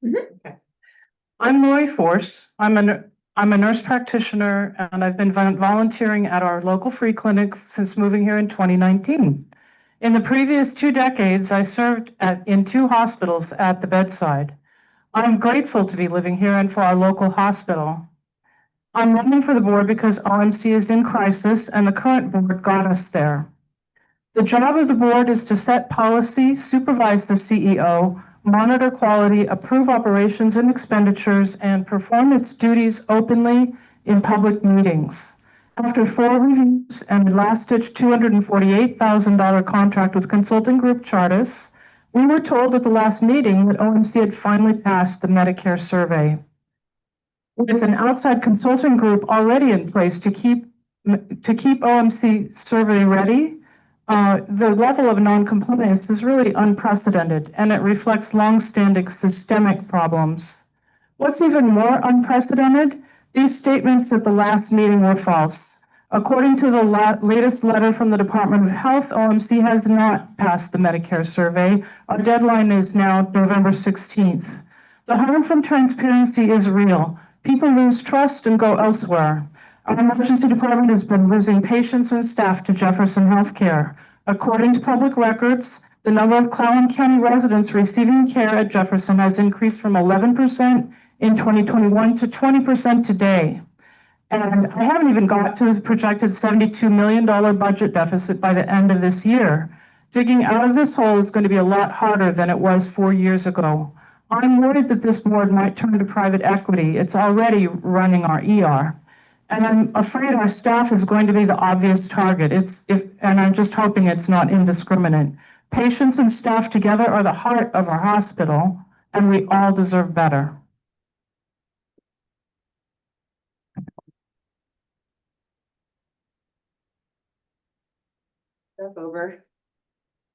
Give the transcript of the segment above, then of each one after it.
Okay. I'm Lori Force. I'm a nurse practitioner, and I've been volunteering at our local free clinic since moving here in 2019. In the previous 2 decades, I served in 2 hospitals at the bedside. I'm grateful to be living here and for our local hospital. I'm running for the board because OMC is in crisis, and the current board got us there. The job of the board is to set policy, supervise the CEO, monitor quality, approve operations and expenditures, and perform its duties openly in public meetings. After 4 reviews and a last-ditch $248,000 contract with consulting group Chartis, we were told at the last meeting that OMC had finally passed the Medicare survey. With an outside consulting group already in place to keep OMC survey ready, the level of non-compliance is really unprecedented, and it reflects long-standing systemic problems. What's even more unprecedented, these statements at the last meeting were false. According to the latest letter from the Department of Health, OMC has not passed the Medicare survey. Our deadline is now November 16th. The harm from transparency is real. People lose trust and go elsewhere. Our emergency department has been losing patients and staff to Jefferson Healthcare. According to public records, the number of Clallam County residents receiving care at Jefferson has increased from 11% in 2021 to 20% today. And I haven't even got to the projected $72 million budget deficit by the end of this year. Digging out of this hole is going to be a lot harder than it was 4 years ago. I'm worried that this board might turn to private equity. It's already running our ER. And I'm afraid our staff is going to be the obvious target. And I'm just hoping it's not indiscriminate. Patients and staff together are the heart of our hospital, and we all deserve better. That's over.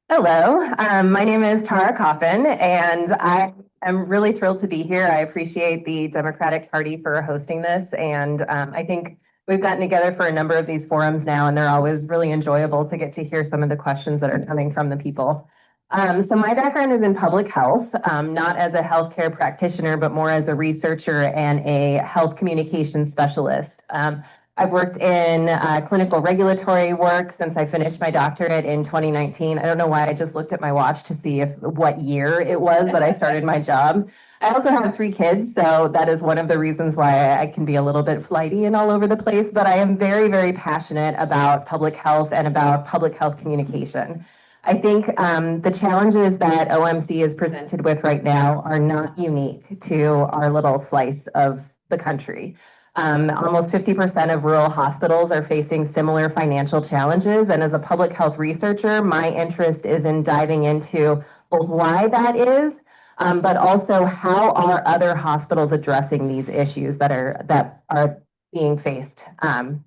Hello, my name is Tara Coffin, and I am really thrilled to be here. I appreciate the Democratic Party for hosting this, and I think we've gotten together for a number of these forums now, and they're always really enjoyable to get to hear some of the questions that are coming from the people. So my background is in public health, not as a healthcare practitioner, but more as a researcher and a health communication specialist. I've worked in clinical regulatory work since I finished my doctorate in 2019. I don't know why I just looked at my watch to see what year it was that I started my job. I also have 3 kids, so that is one of the reasons why I can be a little bit flighty and all over the place, but I am very, very passionate about public health and about public health communication. I think the challenges that OMC is presented with right now are not unique to our little slice of the country. Almost 50% of rural hospitals are facing similar financial challenges. And as a public health researcher, my interest is in diving into both why that is, but also how are other hospitals addressing these issues that are being faced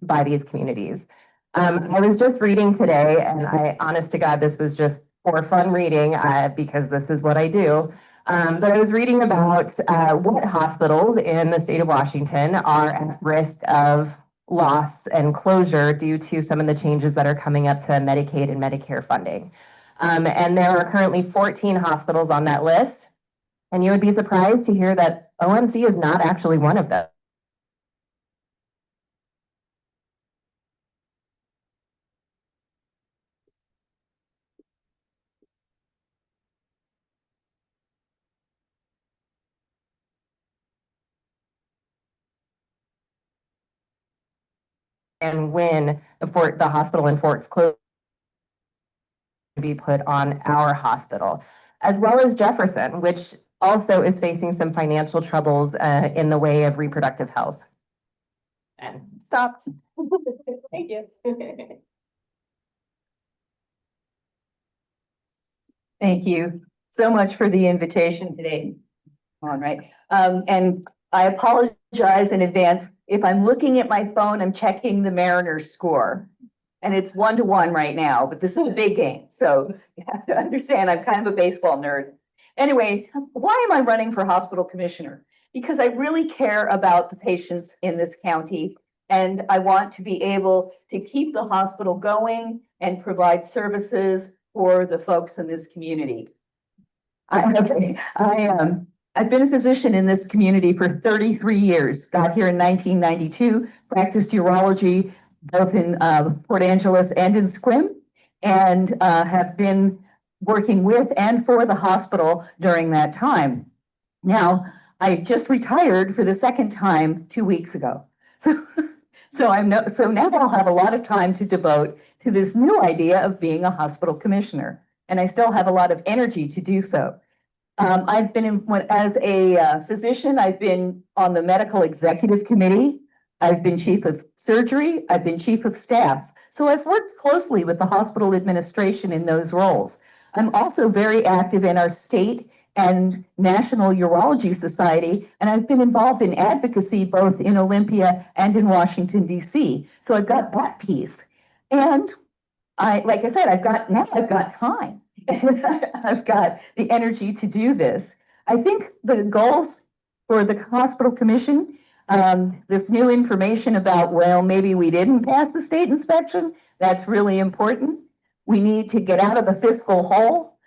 by these communities. I was just reading today, and honest to God, this was just for fun reading because this is what I do. But I was reading about what hospitals in the state of Washington are at risk of loss and closure due to some of the changes that are coming up to Medicaid and Medicare funding. And there are currently 14 hospitals on that list. And you would be surprised to hear that OMC is not actually one of them. And when the hospital in Fort's closed, be put on our hospital, as well as Jefferson, which also is facing some financial troubles in the way of reproductive health. And stopped. Thank you. Thank you so much for the invitation today. All right. And I apologize in advance. If I'm looking at my phone, I'm checking the Mariners score. And it's 1-1 right now, but this is a big game. So you have to understand, I'm kind of a baseball nerd. Anyway, why am I running for hospital commissioner? Because I really care about the patients in this county, and I want to be able to keep the hospital going and provide services for the folks in this community. I I've been a physician in this community for 33 years, got here in 1992, practiced urology both in Port Angeles and in Sequim, and have been working with and for the hospital during that time. Now, I just retired for the second time 2 weeks ago. So now I'll have a lot of time to devote to this new idea of being a hospital commissioner, and I still have a lot of energy to do so. I've been as a physician, I've been on the medical executive committee. I've been chief of surgery. I've been chief of staff. So I've worked closely with the hospital administration in those roles. I'm also very active in our state and National Urology Society, and I've been involved in advocacy both in Olympia and in Washington, D.C. So I've got that piece. And like I said, I've got time. I've got the energy to do this. I think the goals for the hospital commission, this new information about, well, maybe we didn't pass the state inspection, that's really important. We need to get out of the fiscal hole.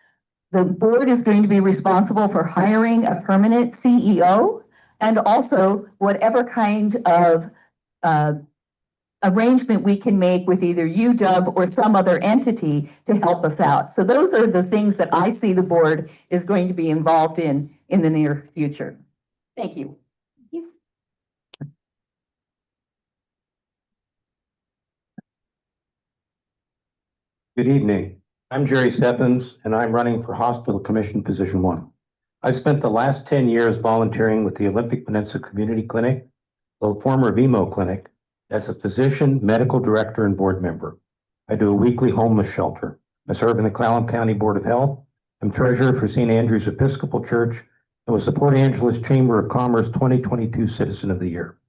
The board is going to be responsible for hiring a permanent CEO and also whatever kind of arrangement we can make with either UW or some other entity to help us out. So those are the things that I see the board is going to be involved in the near future. Thank you. Good evening. I'm Jerry Steffens, and I'm running for Hospital Commission Position 1. I've spent the last 10 years volunteering with the Olympic Peninsula Community Clinic, the former VMO Clinic, as a physician, medical director, and board member. I do a weekly homeless shelter. I serve in the Clallam County Board of Health. I'm treasurer for St. Andrew's Episcopal Church and was the Port Angeles Chamber of Commerce 2022 Citizen of the Year.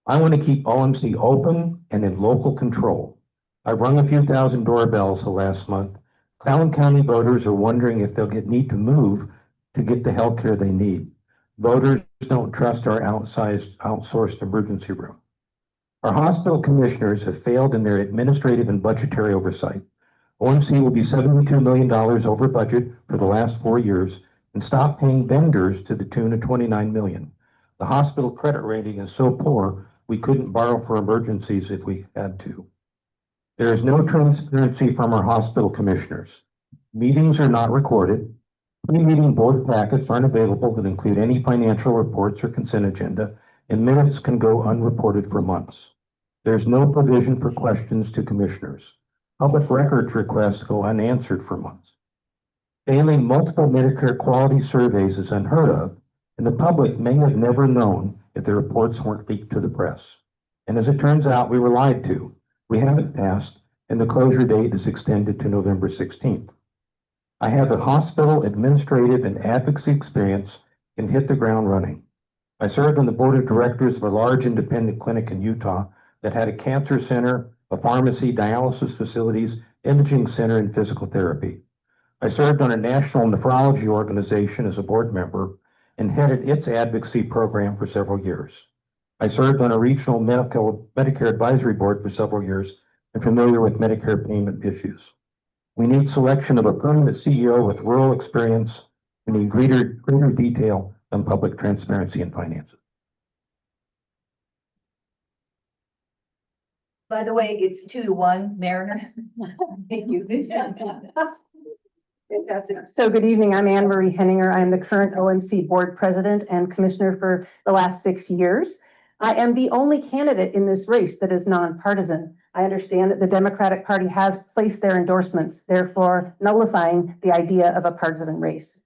I want to keep OMC open and in local control. I've rung a few thousand doorbells the last month. Clallam County voters are wondering if they'll need to move to get the health care they need. Voters don't trust our outsourced emergency room. Our hospital commissioners have failed in their administrative and budgetary oversight. OMC will be $72 million over budget for the last 4 years and stop paying vendors to the tune of $29 million. The hospital credit rating is so poor, we couldn't borrow for emergencies if we had to. There is no transparency from our hospital commissioners. Meetings are not recorded. Pre-meeting board packets aren't available that include any financial reports or consent agenda, and minutes can go unreported for months. There's no provision for questions to commissioners. Public records requests go unanswered for months. Failing multiple Medicare quality surveys is unheard of, and the public may have never known if the reports weren't leaked to the press. And as it turns out, we were lied to. We haven't passed, and the closure date is extended to November 16th. I have a hospital administrative and advocacy experience and hit the ground running. I served on the board of directors of a large independent clinic in Utah that had a cancer center, a pharmacy, dialysis facilities, imaging center, and physical therapy. I served on a national nephrology organization as a board member and headed its advocacy program for several years. I served on a regional Medicare advisory board for several years and familiar with Medicare payment issues. We need selection of a permanent CEO with rural experience. We need greater detail on public transparency and finances. By the way, it's 2-1, Mariners. Thank you. Fantastic. So good evening. I'm Anne Marie Henninger. I'm the current OMC board president and commissioner for the last 6 years. I am the only candidate in this race that is nonpartisan. I understand that the Democratic Party has placed their endorsements, therefore nullifying the idea of a partisan race.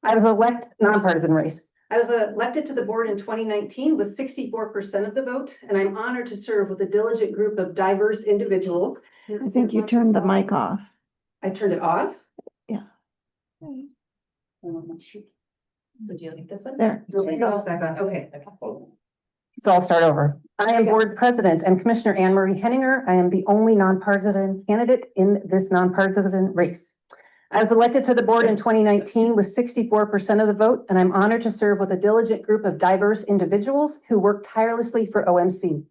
Nonpartisan race. I was elected to the board in 2019 with 64% of the vote, and I'm honored to serve with a diligent group of diverse individuals. I think you turned the mic off. I turned it off? Yeah. Did you leave this one? There. Back on. Okay. So I'll start over. I am board president and Commissioner Anne Marie Henninger. I am the only nonpartisan candidate in this nonpartisan race. I was elected to the board in 2019 with 64% of the vote, and I'm honored to serve with a diligent group of diverse individuals who work tirelessly for OMC.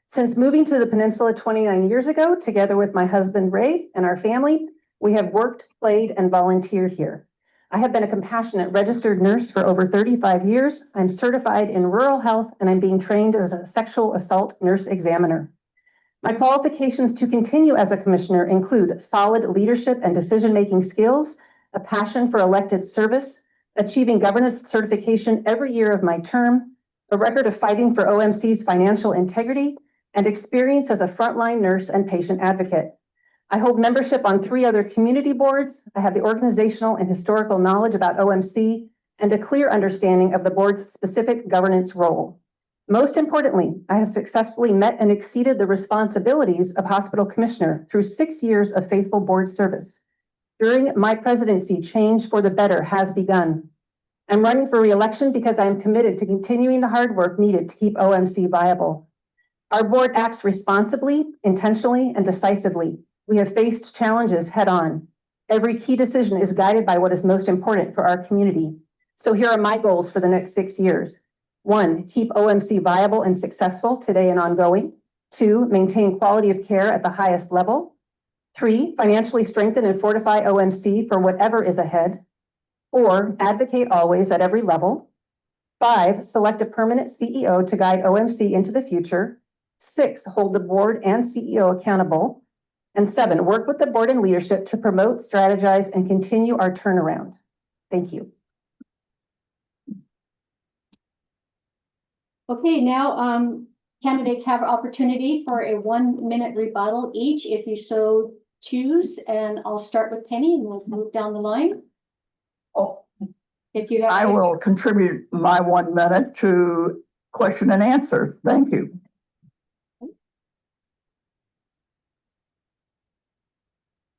Since moving to the peninsula 29 years ago, together with my husband Ray and our family, we have worked, played, and volunteered here. I have been a compassionate registered nurse for over 35 years. I'm certified in rural health, and I'm being trained as a sexual assault nurse examiner. My qualifications to continue as a commissioner include solid leadership and decision-making skills, a passion for elected service, achieving governance certification every year of my term, a record of fighting for OMC's financial integrity, and experience as a frontline nurse and patient advocate. I hold membership on 3 other community boards. I have the organizational and historical knowledge about OMC and a clear understanding of the board's specific governance role. Most importantly, I have successfully met and exceeded the responsibilities of hospital commissioner through 6 years of faithful board service. During my presidency, change for the better has begun. I'm running for re-election because I am committed to continuing the hard work needed to keep OMC viable. Our board acts responsibly, intentionally, and decisively. We have faced challenges head on. Every key decision is guided by what is most important for our community. So here are my goals for the next 6 years. 1, keep OMC viable and successful today and ongoing. 2, maintain quality of care at the highest level. 3, financially strengthen and fortify OMC for whatever is ahead. 4, advocate always at every level. 5, select a permanent CEO to guide OMC into the future. 6, hold the board and CEO accountable. And 7, work with the board and leadership to promote, strategize, and continue our turnaround. Thank you. Okay, now candidates have opportunity for a 1-minute rebuttal each, if you so choose. And I'll start with Penny and we'll move down the line. Oh, If you have, I will contribute my 1 minute to question and answer. Thank you.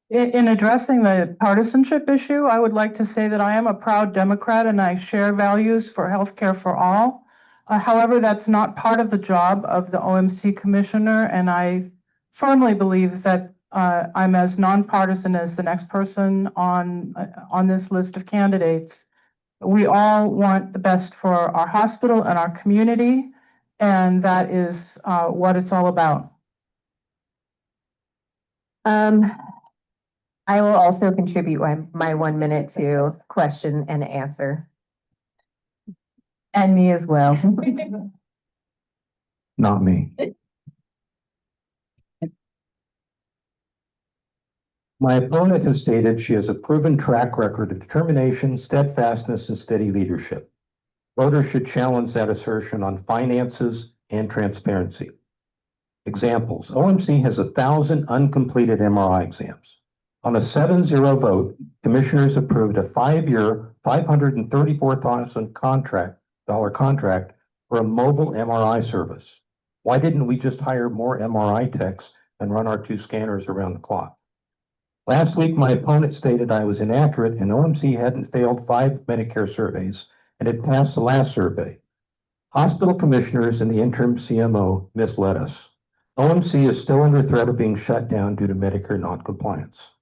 In addressing the partisanship issue, I would like to say that I am a proud Democrat and I share values for healthcare for all. However, that's not part of the job of the OMC commissioner, and I firmly believe that I'm as nonpartisan as the next person on this list of candidates. We all want the best for our hospital and our community, and that is what it's all about. I will also contribute my 1 minute to question and answer. And me as well. Not me. My opponent has stated she has a proven track record of determination, steadfastness, and steady leadership. Voters should challenge that assertion on finances and transparency. Examples: OMC has 1,000 uncompleted MRI exams. On a 7-0 vote, commissioners approved a 5-year, $534,000 contract for a mobile MRI service. Why didn't we just hire more MRI techs and run our 2 scanners around the clock? Last week, my opponent stated I was inaccurate and OMC hadn't failed 5 Medicare surveys and had passed the last survey. Hospital commissioners and the interim CMO misled us. OMC is still under threat of being shut down due to Medicare noncompliance.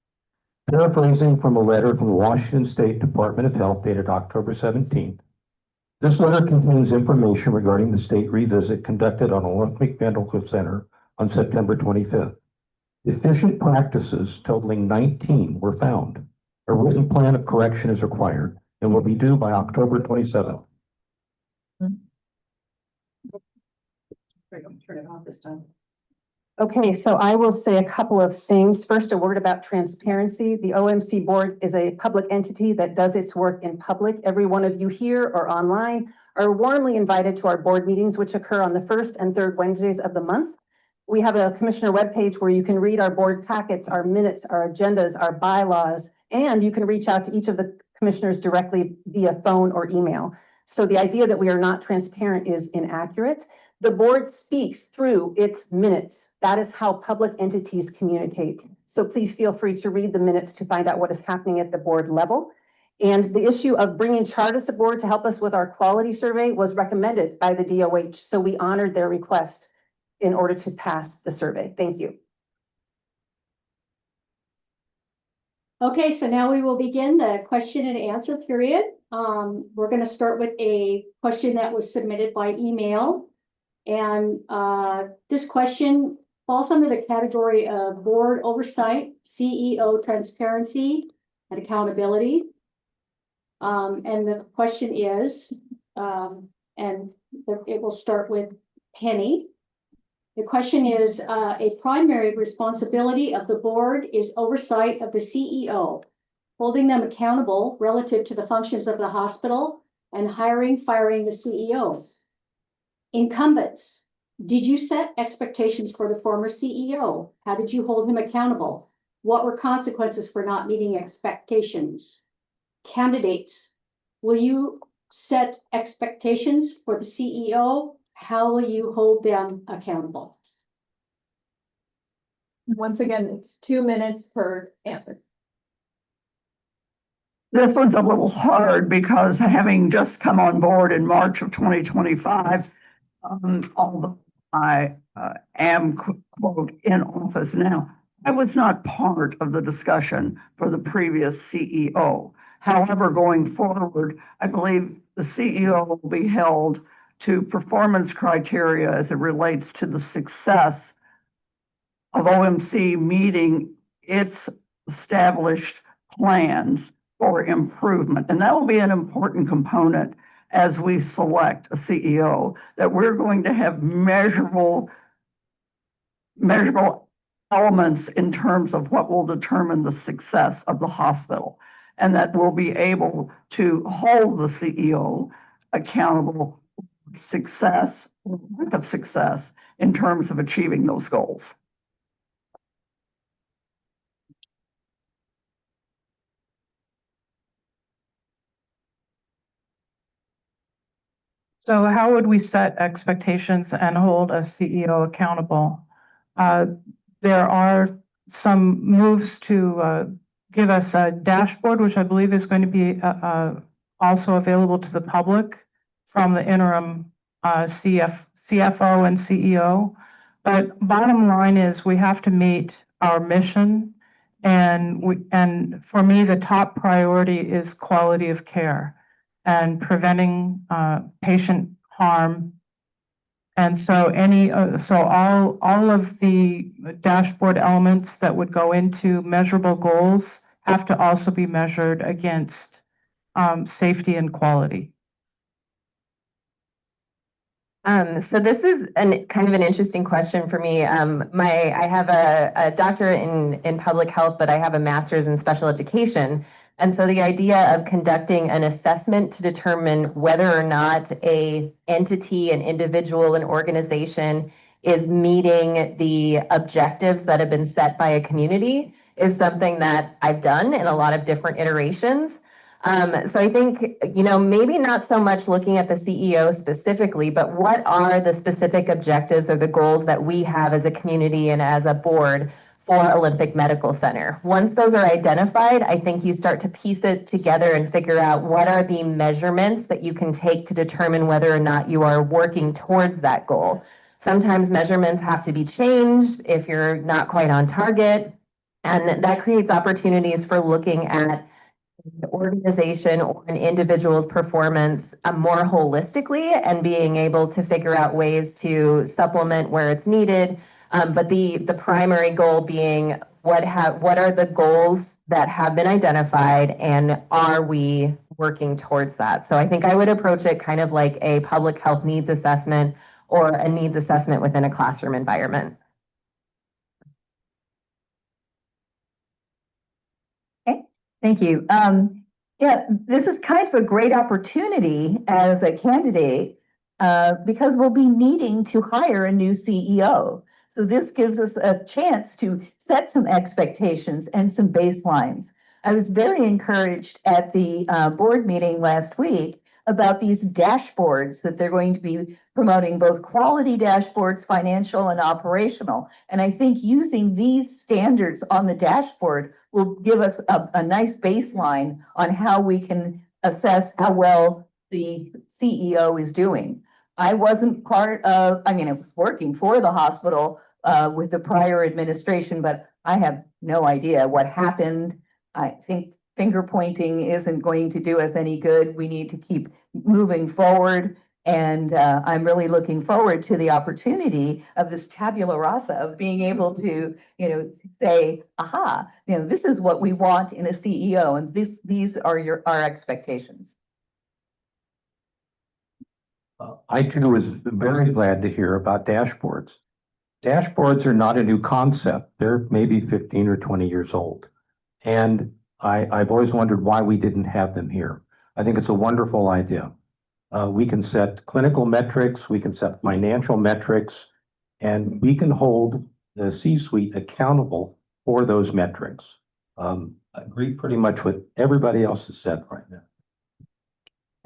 Paraphrasing from a letter from the Washington State Department of Health dated October 17th, this letter contains information regarding the state revisit conducted on Olympic Medical Center on September 25th. Efficient practices totaling 19 were found. A written plan of correction is required and will be due by October 27th. Turn it off this time. Okay, so I will say a couple of things. First, a word about transparency. The OMC board is a public entity that does its work in public. Every one of you here or online are warmly invited to our board meetings, which occur on the 1st and 3rd Wednesdays of the month. We have a commissioner webpage where you can read our board packets, our minutes, our agendas, our bylaws, and you can reach out to each of the commissioners directly via phone or email. So the idea that we are not transparent is inaccurate. The board speaks through its minutes. That is how public entities communicate. So please feel free to read the minutes to find out what is happening at the board level. And the issue of bringing Chartis aboard to help us with our quality survey was recommended by the DOH. So we honored their request in order to pass the survey. Thank you. okay, so now we will begin the question and answer period. We're going to start with a question that was submitted by email. And this question falls under the category of board oversight, CEO transparency, and accountability. And the question is, it will start with Penny. The question is, a primary responsibility of the board is oversight of the CEO, holding them accountable relative to the functions of the hospital and hiring, firing the CEO. Incumbents, did you set expectations for the former CEO? How did you hold him accountable? What were consequences for not meeting expectations? Candidates, will you set expectations for the CEO? How will you hold them accountable? Once again, it's 2 minutes per answer. This one's a little hard because having just come on board in March of 2025, although I am quote in office now, I was not part of the discussion for the previous CEO. However, going forward, I believe the CEO will be held to performance criteria as it relates to the success of OMC meeting its established plans for improvement. And that will be an important component as we select a CEO, that we're going to have measurable elements in terms of what will determine the success of the hospital, and that we'll be able to hold the CEO accountable for success or lack of success in terms of achieving those goals. So how would we set expectations and hold a CEO accountable? There are some moves to give us a dashboard, which I believe is going to be also available to the public from the interim CFO and CEO. But bottom line is we have to meet our mission, and for me, the top priority is quality of care and preventing patient harm. And so all of the dashboard elements that would go into measurable goals have to also be measured against safety and quality. So this is kind of an interesting question for me. I have a doctorate in public health, but I have a master's in special education. And so the idea of conducting an assessment to determine whether or not an entity, an individual, an organization is meeting the objectives that have been set by a community is something that I've done in a lot of different iterations. So I think, maybe not so much looking at the CEO specifically, but what are the specific objectives or the goals that we have as a community and as a board for Olympic Medical Center. Once those are identified, I think you start to piece it together and figure out what are the measurements that you can take to determine whether or not you are working towards that goal. Sometimes measurements have to be changed if you're not quite on target, and that creates opportunities for looking at the organization or an individual's performance more holistically and being able to figure out ways to supplement where it's needed. But the primary goal being what are the goals that have been identified and are we working towards that? So I think I would approach it kind of like a public health needs assessment or a needs assessment within a classroom environment. Okay, thank you. Yeah, this is kind of a great opportunity as a candidate because we'll be needing to hire a new CEO. So this gives us a chance to set some expectations and some baselines. I was very encouraged at the board meeting last week about these dashboards that they're going to be promoting, both quality dashboards, financial and operational. And I think using these standards on the dashboard will give us a nice baseline on how we can assess how well the CEO is doing. I wasn't I was working for the hospital with the prior administration, but I have no idea what happened. I think finger pointing isn't going to do us any good. We need to keep moving forward And I'm really looking forward to the opportunity of this tabula rasa of being able to, say, aha, this is what we want in a CEO, and these are our expectations. I too was very glad to hear about dashboards. Dashboards are not a new concept. They're maybe 15 or 20 years old. And I've always wondered why we didn't have them here. I think it's a wonderful idea. We can set clinical metrics, we can set financial metrics, and we can hold the C-suite accountable for those metrics. I agree pretty much with everybody else has said right now.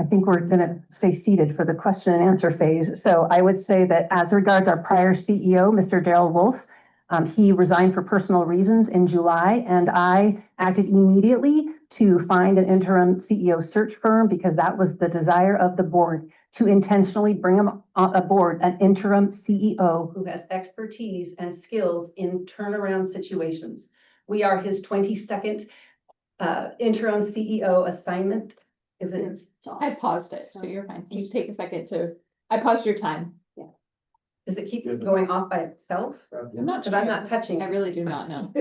I think we're going to stay seated for the question and answer phase. So I would say that as regards our prior CEO, Mr. Darrell Wolf, he resigned for personal reasons in July, and I acted immediately to find an interim CEO search firm because that was the desire of the board to intentionally bring him aboard an interim CEO who has expertise and skills in turnaround situations. We are his 22nd interim CEO assignment. Is it? So I paused it, so you're fine. Just take a second I paused your time. Does it keep going off by itself? I'm not Because I'm not touching. I really do not know.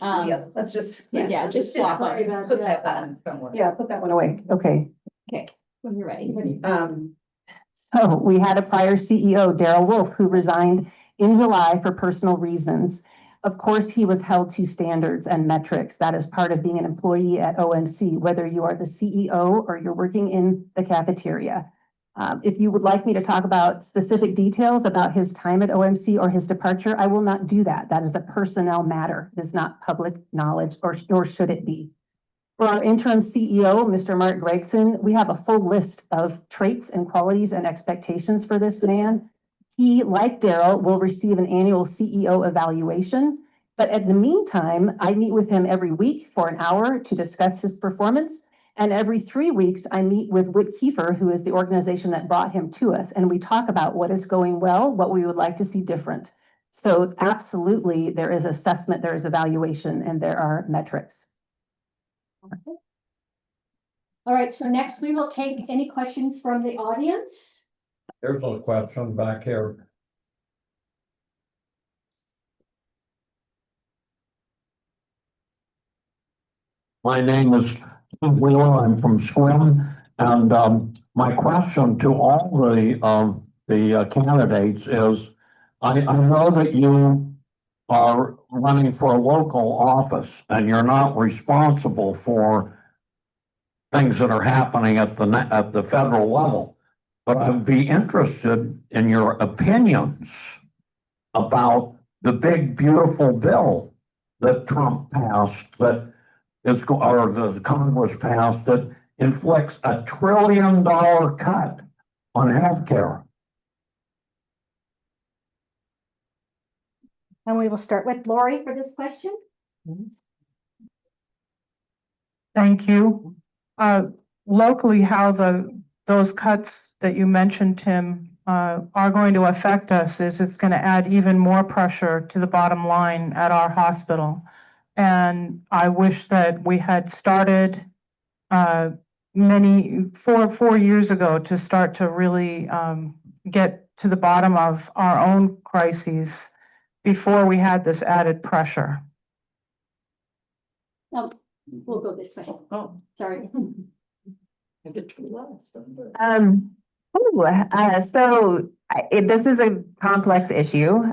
Yeah, let's just. Yeah, just swap it. Put that button somewhere. Yeah, put that one away. Okay. Okay, when you're ready. So we had a prior CEO, Darrell Wolf, who resigned in July for personal reasons. Of course, he was held to standards and metrics. That is part of being an employee at OMC, whether you are the CEO or you're working in the cafeteria. If you would like me to talk about specific details about his time at OMC or his departure, I will not do that. That is a personnel matter. It is not public knowledge, or should it be. For our interim CEO, Mr. Mark Gregson, we have a full list of traits and qualities and expectations for this man. He, like Darrell, will receive an annual CEO evaluation. But in the meantime, I meet with him every week for an hour to discuss his performance. And every 3 weeks, I meet with Whit Kiefer, who is the organization that brought him to us. And we talk about what is going well, what we would like to see different. So absolutely, there is assessment, there is evaluation, and there are metrics. All right, so next we will take any questions from the audience. There's a question back here. My name is Steve Wheeler. I'm from Squim, and my question to all the candidates is: I know that you are running for a local office, and you're not responsible for things that are happening at the federal level. But I'd be interested in your opinions about the big, beautiful bill that Trump passed, or the Congress passed, that inflicts $1 trillion cut on healthcare. And we will start with Lori for this question. Thank you. Locally, how those cuts that you mentioned, Tim, are going to affect us is it's going to add even more pressure to the bottom line at our hospital. And I wish that we had started four years ago to start to really get to the bottom of our own crises before we had this added pressure. No, we'll go this way. Oh, Sorry. I get to last. This is a complex issue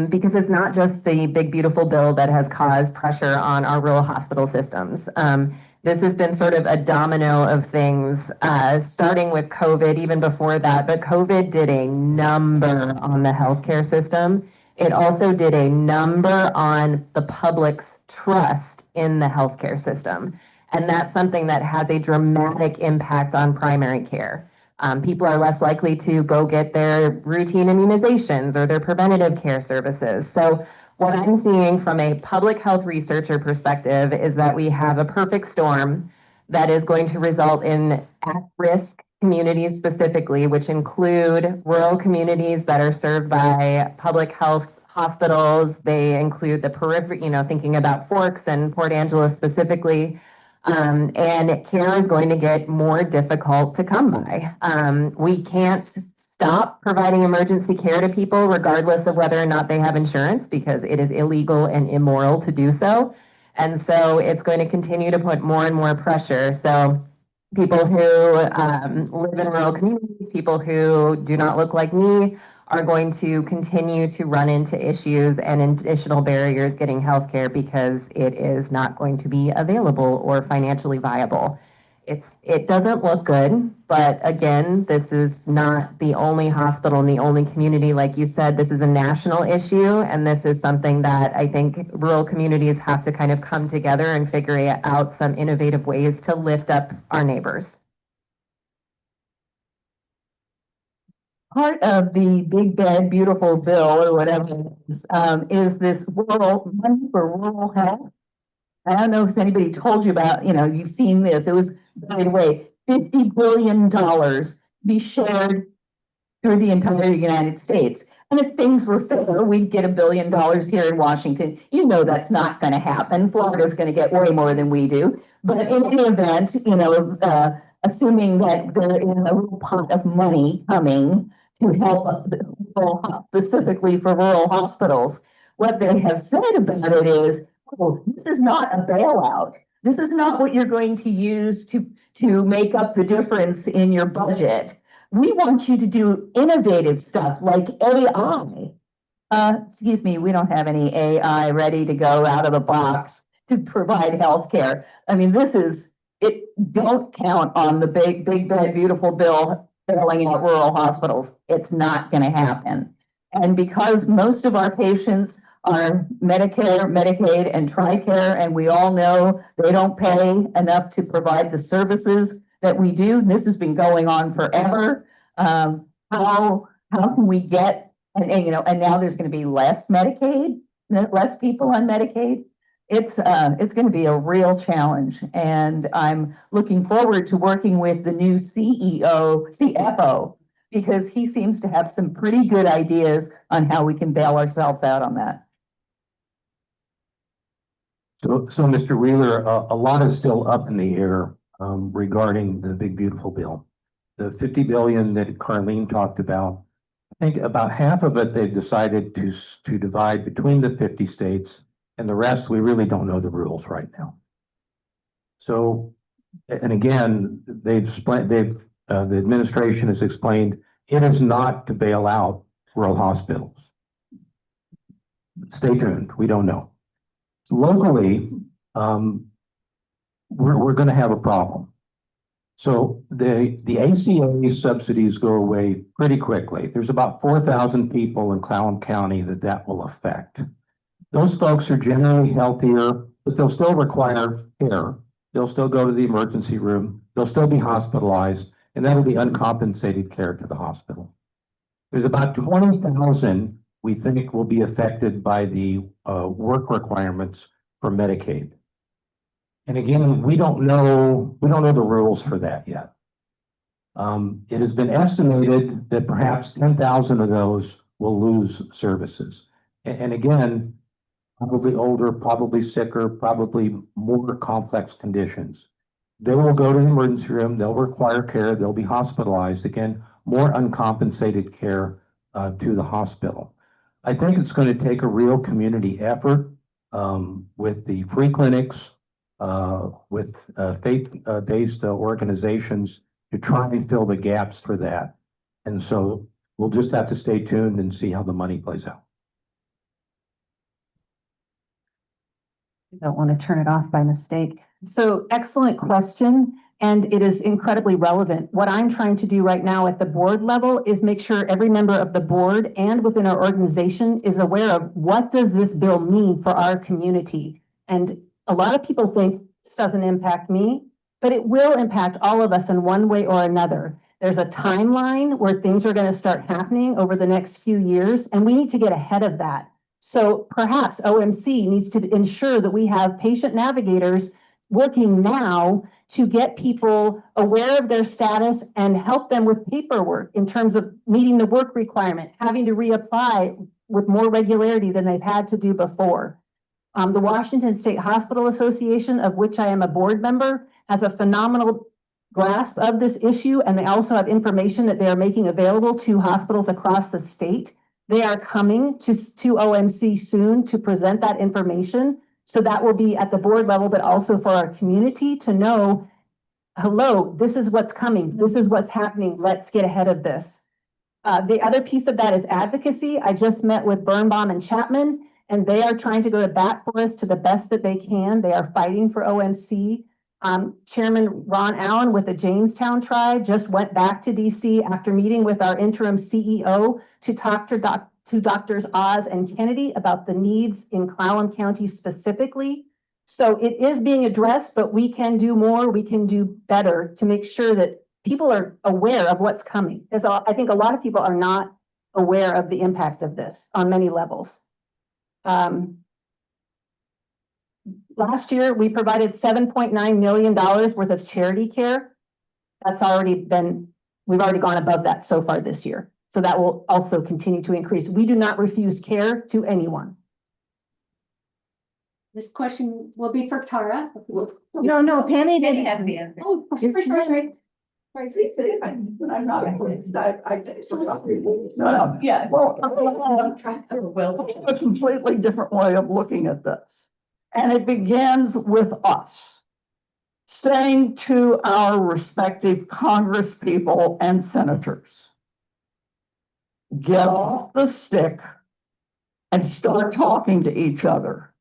because it's not just the big, beautiful bill that has caused pressure on our rural hospital systems. This has been sort of a domino of things, starting with COVID, even before that. But COVID did a number on the healthcare system. It also did a number on the public's trust in the healthcare system. And that's something that has a dramatic impact on primary care. People are less likely to go get their routine immunizations or their preventative care services. So what I'm seeing from a public health researcher perspective is that we have a perfect storm that is going to result in at-risk communities specifically, which include rural communities that are served by public health hospitals. They include the periphery, thinking about Forks and Port Angeles specifically. And care is going to get more difficult to come by. We can't stop providing emergency care to people regardless of whether or not they have insurance, because it is illegal and immoral to do so. And so it's going to continue to put more and more pressure. So people who live in rural communities, people who do not look like me, are going to continue to run into issues and additional barriers getting healthcare because it is not going to be available or financially viable. It doesn't look good, but again, this is not the only hospital in the only community. Like you said, this is a national issue, and this is something that I think rural communities have to kind of come together and figure out some innovative ways to lift up our neighbors. Part of the big bad beautiful bill or whatever is this rural money for rural health. I don't know if anybody told you about, you've seen this. It was, by the way, $50 billion to be shared through the entire United States. And if things were fair, we'd get $1 billion here in Washington. That's not going to happen. Florida's going to get way more than we do. But in any event, assuming that there is a little pot of money coming to help specifically for rural hospitals, what they have said about it is, oh, this is not a bailout. This is not what you're going to use to make up the difference in your budget. We want you to do innovative stuff like AI. Excuse me, we don't have any AI ready to go out of the box to provide healthcare. I mean, don't count on the big, bad, beautiful bill bailing out rural hospitals. It's not going to happen. And because most of our patients are Medicare, Medicaid, and TRICARE, and we all know they don't pay enough to provide the services that we do. This has been going on forever. How can we get, and now there's going to be less Medicaid, less people on Medicaid. It's going to be a real challenge, and I'm looking forward to working with the new CFO, because he seems to have some pretty good ideas on how we can bail ourselves out on that. So Mr. Wheeler, a lot is still up in the air regarding the big beautiful bill. The $50 billion that Carlene talked about, I think about half of it they've decided to divide between the 50 states, and the rest we really don't know the rules right now. So, and again, the administration has explained it is not to bail out rural hospitals. Stay tuned. We don't know. So locally, we're going to have a problem. So the ACA subsidies go away pretty quickly. There's about 4,000 people in Clallam County that will affect. Those folks are generally healthier, but they'll still require care. They'll still go to the emergency room. They'll still be hospitalized, and that'll be uncompensated care to the hospital. There's about 20,000 we think will be affected by the work requirements for Medicaid. And again, we don't know the rules for that yet. It has been estimated that perhaps 10,000 of those will lose services. And again, probably older, probably sicker, probably more complex conditions. They will go to the emergency room, they'll require care, they'll be hospitalized. Again, more uncompensated care to the hospital. I think it's going to take a real community effort with the free clinics, with faith-based organizations to try and fill the gaps for that. And so we'll just have to stay tuned and see how the money plays out. I don't want to turn it off by mistake. So excellent question, and it is incredibly relevant. What I'm trying to do right now at the board level is make sure every member of the board and within our organization is aware of what does this bill mean for our community. And a lot of people think this doesn't impact me, but it will impact all of us in one way or another. There's a timeline where things are going to start happening over the next few years, and we need to get ahead of that. So perhaps OMC needs to ensure that we have patient navigators working now to get people aware of their status and help them with paperwork in terms of meeting the work requirement, having to reapply with more regularity than they've had to do before. The Washington State Hospital Association, of which I am a board member, has a phenomenal grasp of this issue, and they also have information that they are making available to hospitals across the state. They are coming to OMC soon to present that information. So that will be at the board level, but also for our community to know, hello, this is what's coming. This is what's happening. Let's get ahead of this. The other piece of that is advocacy. I just met with Birnbaum and Chapman, and they are trying to go to bat for us to the best that they can. They are fighting for OMC. Chairman Ron Allen with the Jamestown Tribe just went back to DC after meeting with our interim CEO to talk to Doctors Oz and Kennedy about the needs in Clallam County specifically. So it is being addressed, but we can do more. We can do better to make sure that people are aware of what's coming. Because I think a lot of people are not aware of the impact of this on many levels. Last year, we provided $7.9 million worth of charity care. We've already gone above that so far this year. So that will also continue to increase. We do not refuse care to anyone. This question will be for Tara. No, Penny didn't. have the answer. Oh, sorry. I'm not. No, Yeah. well, a completely different way of looking at this. And it begins with us saying to our respective Congress people and senators, get off the stick and start talking to each other.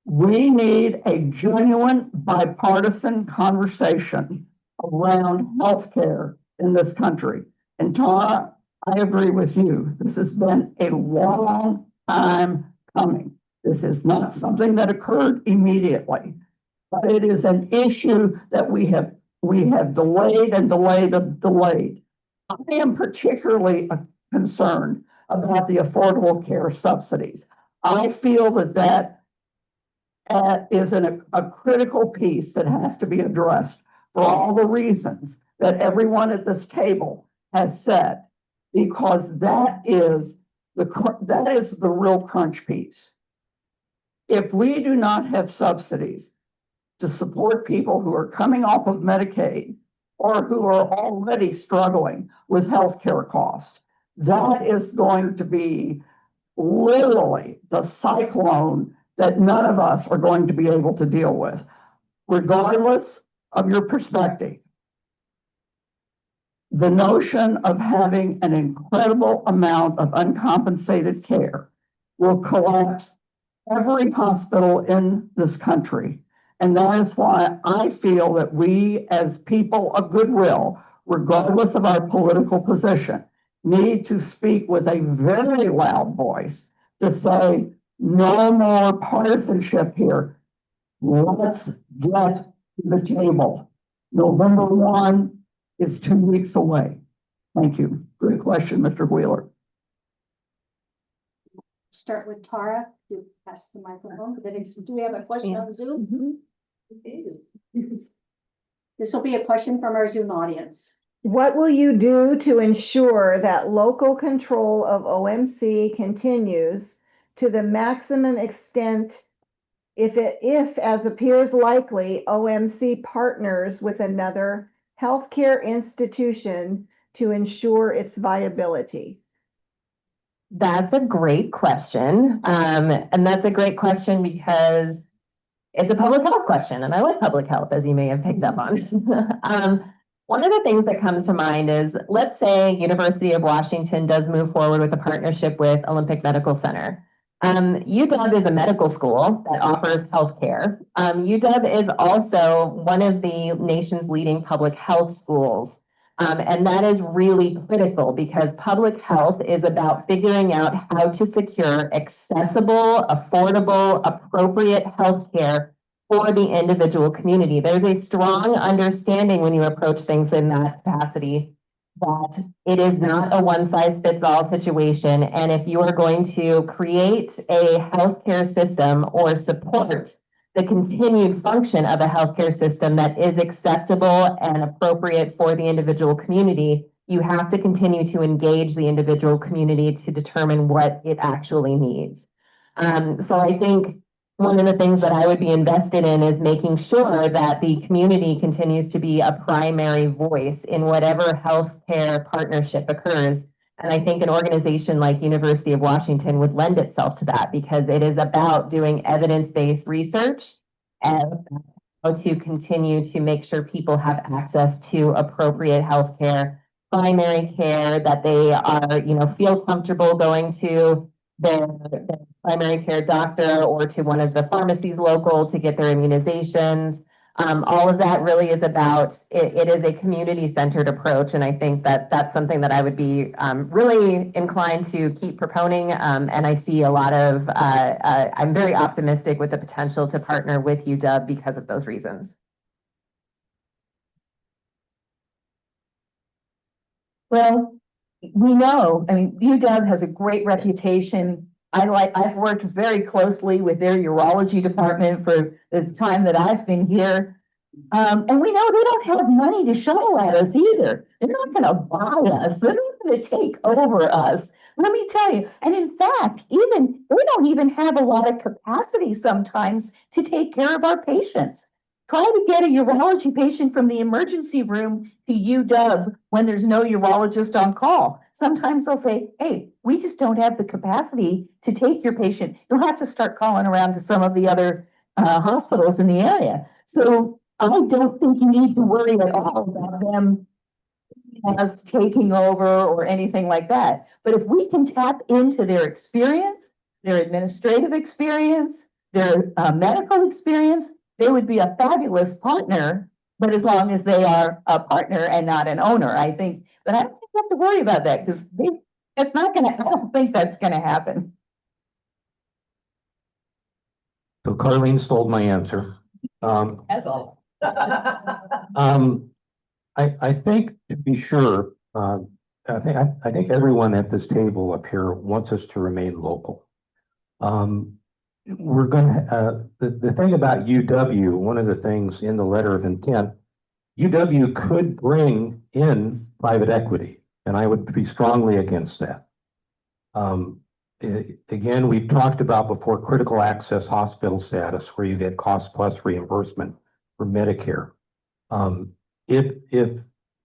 We need a genuine bipartisan conversation around healthcare in this country. And Tara, I agree with you. This has been a long time coming. This is not something that occurred immediately, but it is an issue that we have delayed and delayed and delayed. I am particularly concerned about the affordable care subsidies. I feel that is a critical piece that has to be addressed for all the reasons that everyone at this table has said, because that is the real crunch piece. If we do not have subsidies to support people who are coming off of Medicaid or who are already struggling with healthcare costs, that is going to be literally the cyclone that none of us are going to be able to deal with, regardless of your perspective. The notion of having an incredible amount of uncompensated care will collapse every hospital in this country. And that is why I feel that we, as people of goodwill, regardless of our political position, need to speak with a very loud voice to say, no more partisanship here. Let's get to the table. November 1 is 2 weeks away. Thank you. Good question, Mr. Wheeler. Start with Tara. You pass the microphone. Do we have a question on Zoom? This will be a question from our Zoom audience. What will you do to ensure that local control of OMC continues to the maximum extent if as appears likely, OMC partners with another healthcare institution to ensure its viability? That's a great question. And that's a great question because it's a public health question, and I like public health, as you may have picked up on. One of the things that comes to mind is, let's say University of Washington does move forward with a partnership with Olympic Medical Center. UW is a medical school that offers healthcare. UW is also one of the nation's leading public health schools. And that is really critical because public health is about figuring out how to secure accessible, affordable, appropriate healthcare for the individual community. There's a strong understanding when you approach things in that capacity that it is not a one-size-fits-all situation. And if you are going to create a healthcare system or support the continued function of a healthcare system that is acceptable and appropriate for the individual community, you have to continue to engage the individual community to determine what it actually needs. So I think one of the things that I would be invested in is making sure that the community continues to be a primary voice in whatever healthcare partnership occurs. And I think an organization like University of Washington would lend itself to that because it is about doing evidence-based research and how to continue to make sure people have access to appropriate healthcare, primary care, that they are, feel comfortable going to their primary care doctor or to one of the pharmacies local to get their immunizations. All of that really is about, it is a community-centered approach, and I think that that's something that I would be really inclined to keep proponing, and I see a lot of, I'm very optimistic with the potential to partner with UW because of those reasons. Well, we know, UW has a great reputation. I've worked very closely with their urology department for the time that I've been here. And we know they don't have money to shovel at us either. They're not gonna buy us. They're not gonna take over us. Let me tell you. And in fact, they don't even have a lot of capacity sometimes to take care of our patients. Try to get a urology patient from the emergency room to UW when there's no urologist on call. Sometimes they'll say, hey, we just don't have the capacity to take your patient. You'll have to start calling around to some of the other hospitals in the area. So I don't think you need to worry at all about them as taking over or anything like that. But if we can tap into their experience, their administrative experience, their medical experience, they would be a fabulous partner, but as long as they are a partner and not an owner, I think. But I don't think you have to worry about that because I don't think that's gonna happen. So Carlene stole my answer. That's all. I think to be sure, I think everyone at this table up here wants us to remain local. We're gonna, the thing about UW, one of the things in the letter of intent, UW could bring in private equity, and I would be strongly against that. Again, we've talked about before critical access hospital status where you get cost plus reimbursement for Medicare. If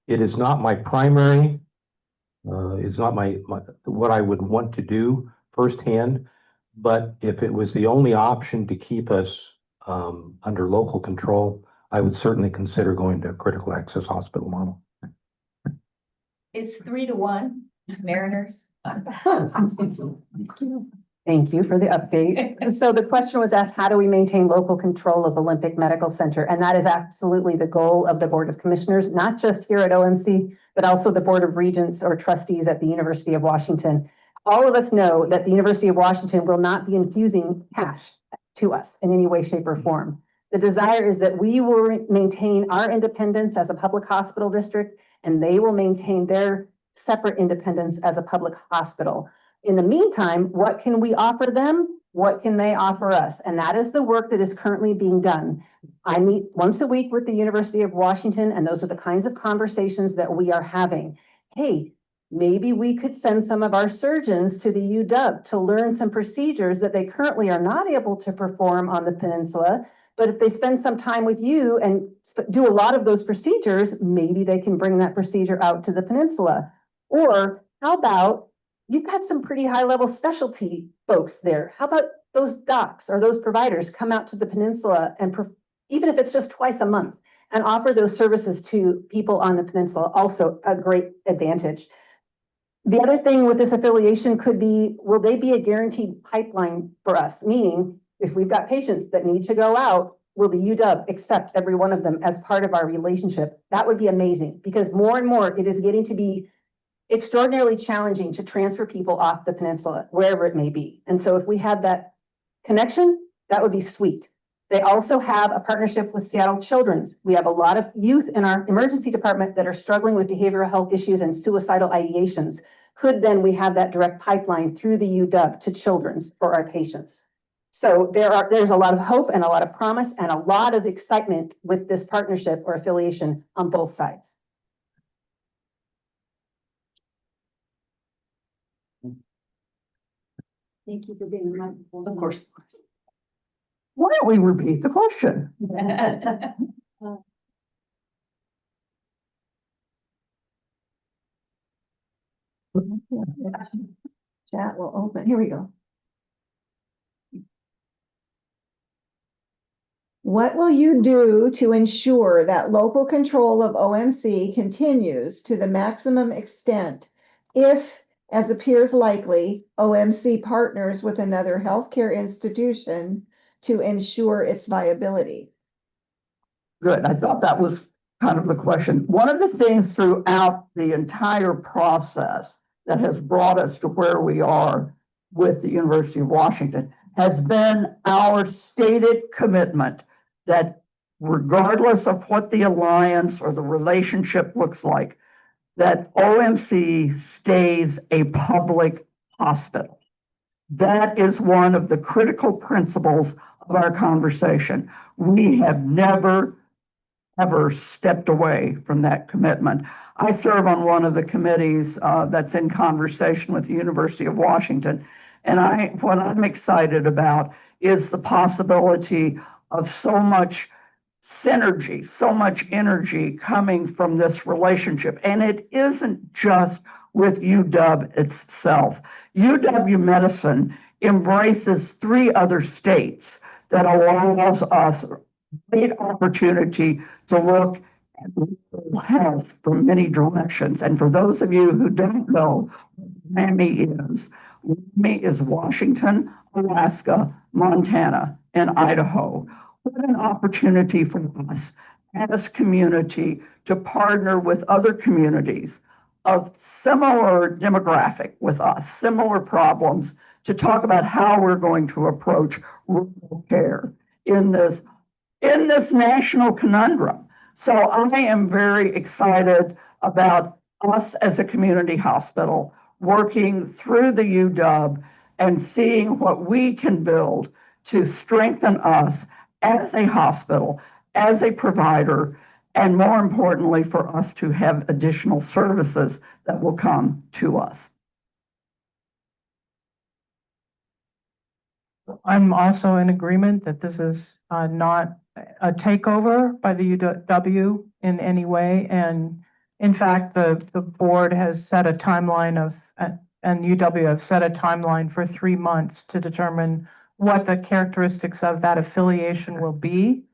it is not my primary, is not what I would want to do firsthand, but if it was the only option to keep us under local control, I would certainly consider going to a critical access hospital model. It's 3-1, Mariners. Thank you for the update. So the question was asked, how do we maintain local control of Olympic Medical Center? And that is absolutely the goal of the Board of Commissioners, not just here at OMC, but also the Board of Regents or trustees at the University of Washington. All of us know that the University of Washington will not be infusing cash to us in any way, shape, or form. The desire is that we will maintain our independence as a public hospital district, and they will maintain their separate independence as a public hospital. In the meantime, what can we offer them? What can they offer us? And that is the work that is currently being done. I meet once a week with the University of Washington, and those are the kinds of conversations that we are having. Hey, maybe we could send some of our surgeons to the UW to learn some procedures that they currently are not able to perform on the peninsula. But if they spend some time with you and do a lot of those procedures, maybe they can bring that procedure out to the peninsula. Or how about you've got some pretty high level specialty folks there. How about those docs or those providers come out to the peninsula and even if it's just twice a month and offer those services to people on the peninsula, also a great advantage. The other thing with this affiliation could be, will they be a guaranteed pipeline for us? Meaning if we've got patients that need to go out, will the UW accept every one of them as part of our relationship? That would be amazing because more and more it is getting to be extraordinarily challenging to transfer people off the peninsula, wherever it may be. And so if we had that connection, that would be sweet. They also have a partnership with Seattle Children's. We have a lot of youth in our emergency department that are struggling with behavioral health issues and suicidal ideations. Could then we have that direct pipeline through the UW to Children's for our patients? So there's a lot of hope and a lot of promise and a lot of excitement with this partnership or affiliation on both sides. Thank you for being mindful. Of course. Why don't we repeat the question? Chat will open. Here we go. What will you do to ensure that local control of OMC continues to the maximum extent if, as appears likely, OMC partners with another healthcare institution to ensure its viability? Good. I thought that was kind of the question. One of the things throughout the entire process that has brought us to where we are with the University of Washington has been our stated commitment that regardless of what the alliance or the relationship looks like, that OMC stays a public hospital. That is one of the critical principles of our conversation. We have never ever stepped away from that commitment. I serve on one of the committees that's in conversation with the University of Washington. And what I'm excited about is the possibility of so much synergy, so much energy coming from this relationship. And it isn't just with UW itself. UW Medicine embraces 3 other states that allows us great opportunity to look at rural health from many directions. And for those of you who don't know what WMI is Washington, Alaska, Montana, and Idaho. What an opportunity for us as a community to partner with other communities of similar demographic with us, similar problems, to talk about how we're going to approach rural care in this national conundrum. So I am very excited about us as a community hospital working through the UW and seeing what we can build to strengthen us as a hospital, as a provider, and more importantly, for us to have additional services that will come to us. I'm also in agreement that this is not a takeover by the UW in any way. And in fact, the board has set a timeline and UW have set a timeline for 3 months to determine what the characteristics of that affiliation will be.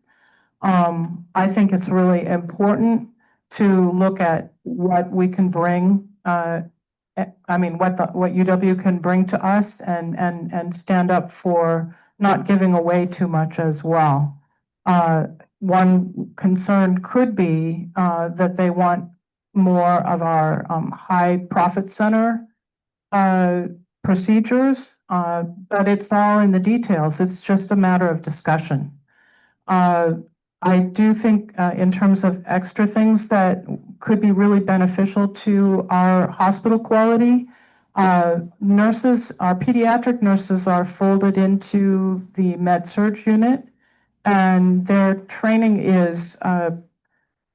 I think it's really important to look at what we can bring, what UW can bring to us and stand up for not giving away too much as well. One concern could be that they want more of our high profit center procedures, but it's all in the details. It's just a matter of discussion. I do think in terms of extra things that could be really beneficial to our hospital quality, nurses, our pediatric nurses are folded into the med-surg unit, and their training is an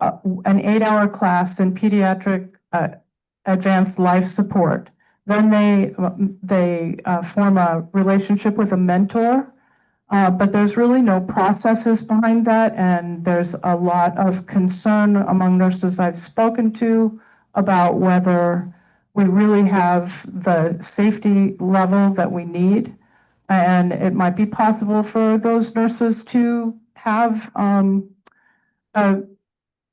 8-hour class in pediatric advanced life support. Then they form a relationship with a mentor, but there's really no processes behind that, and there's a lot of concern among nurses I've spoken to about whether we really have the safety level that we need. And it might be possible for those nurses to have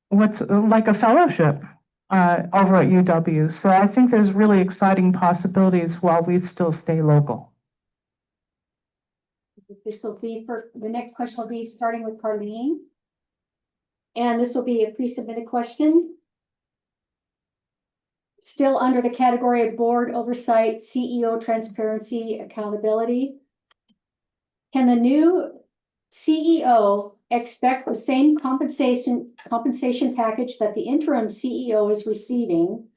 what's like a fellowship over at UW. So I think there's really exciting possibilities while we still stay local. This will be the next question will be starting with Carlene. And this will be a pre-submitted question. Still under the category of board oversight, CEO transparency, accountability. Can the new CEO expect the same compensation package that the interim CEO is receiving,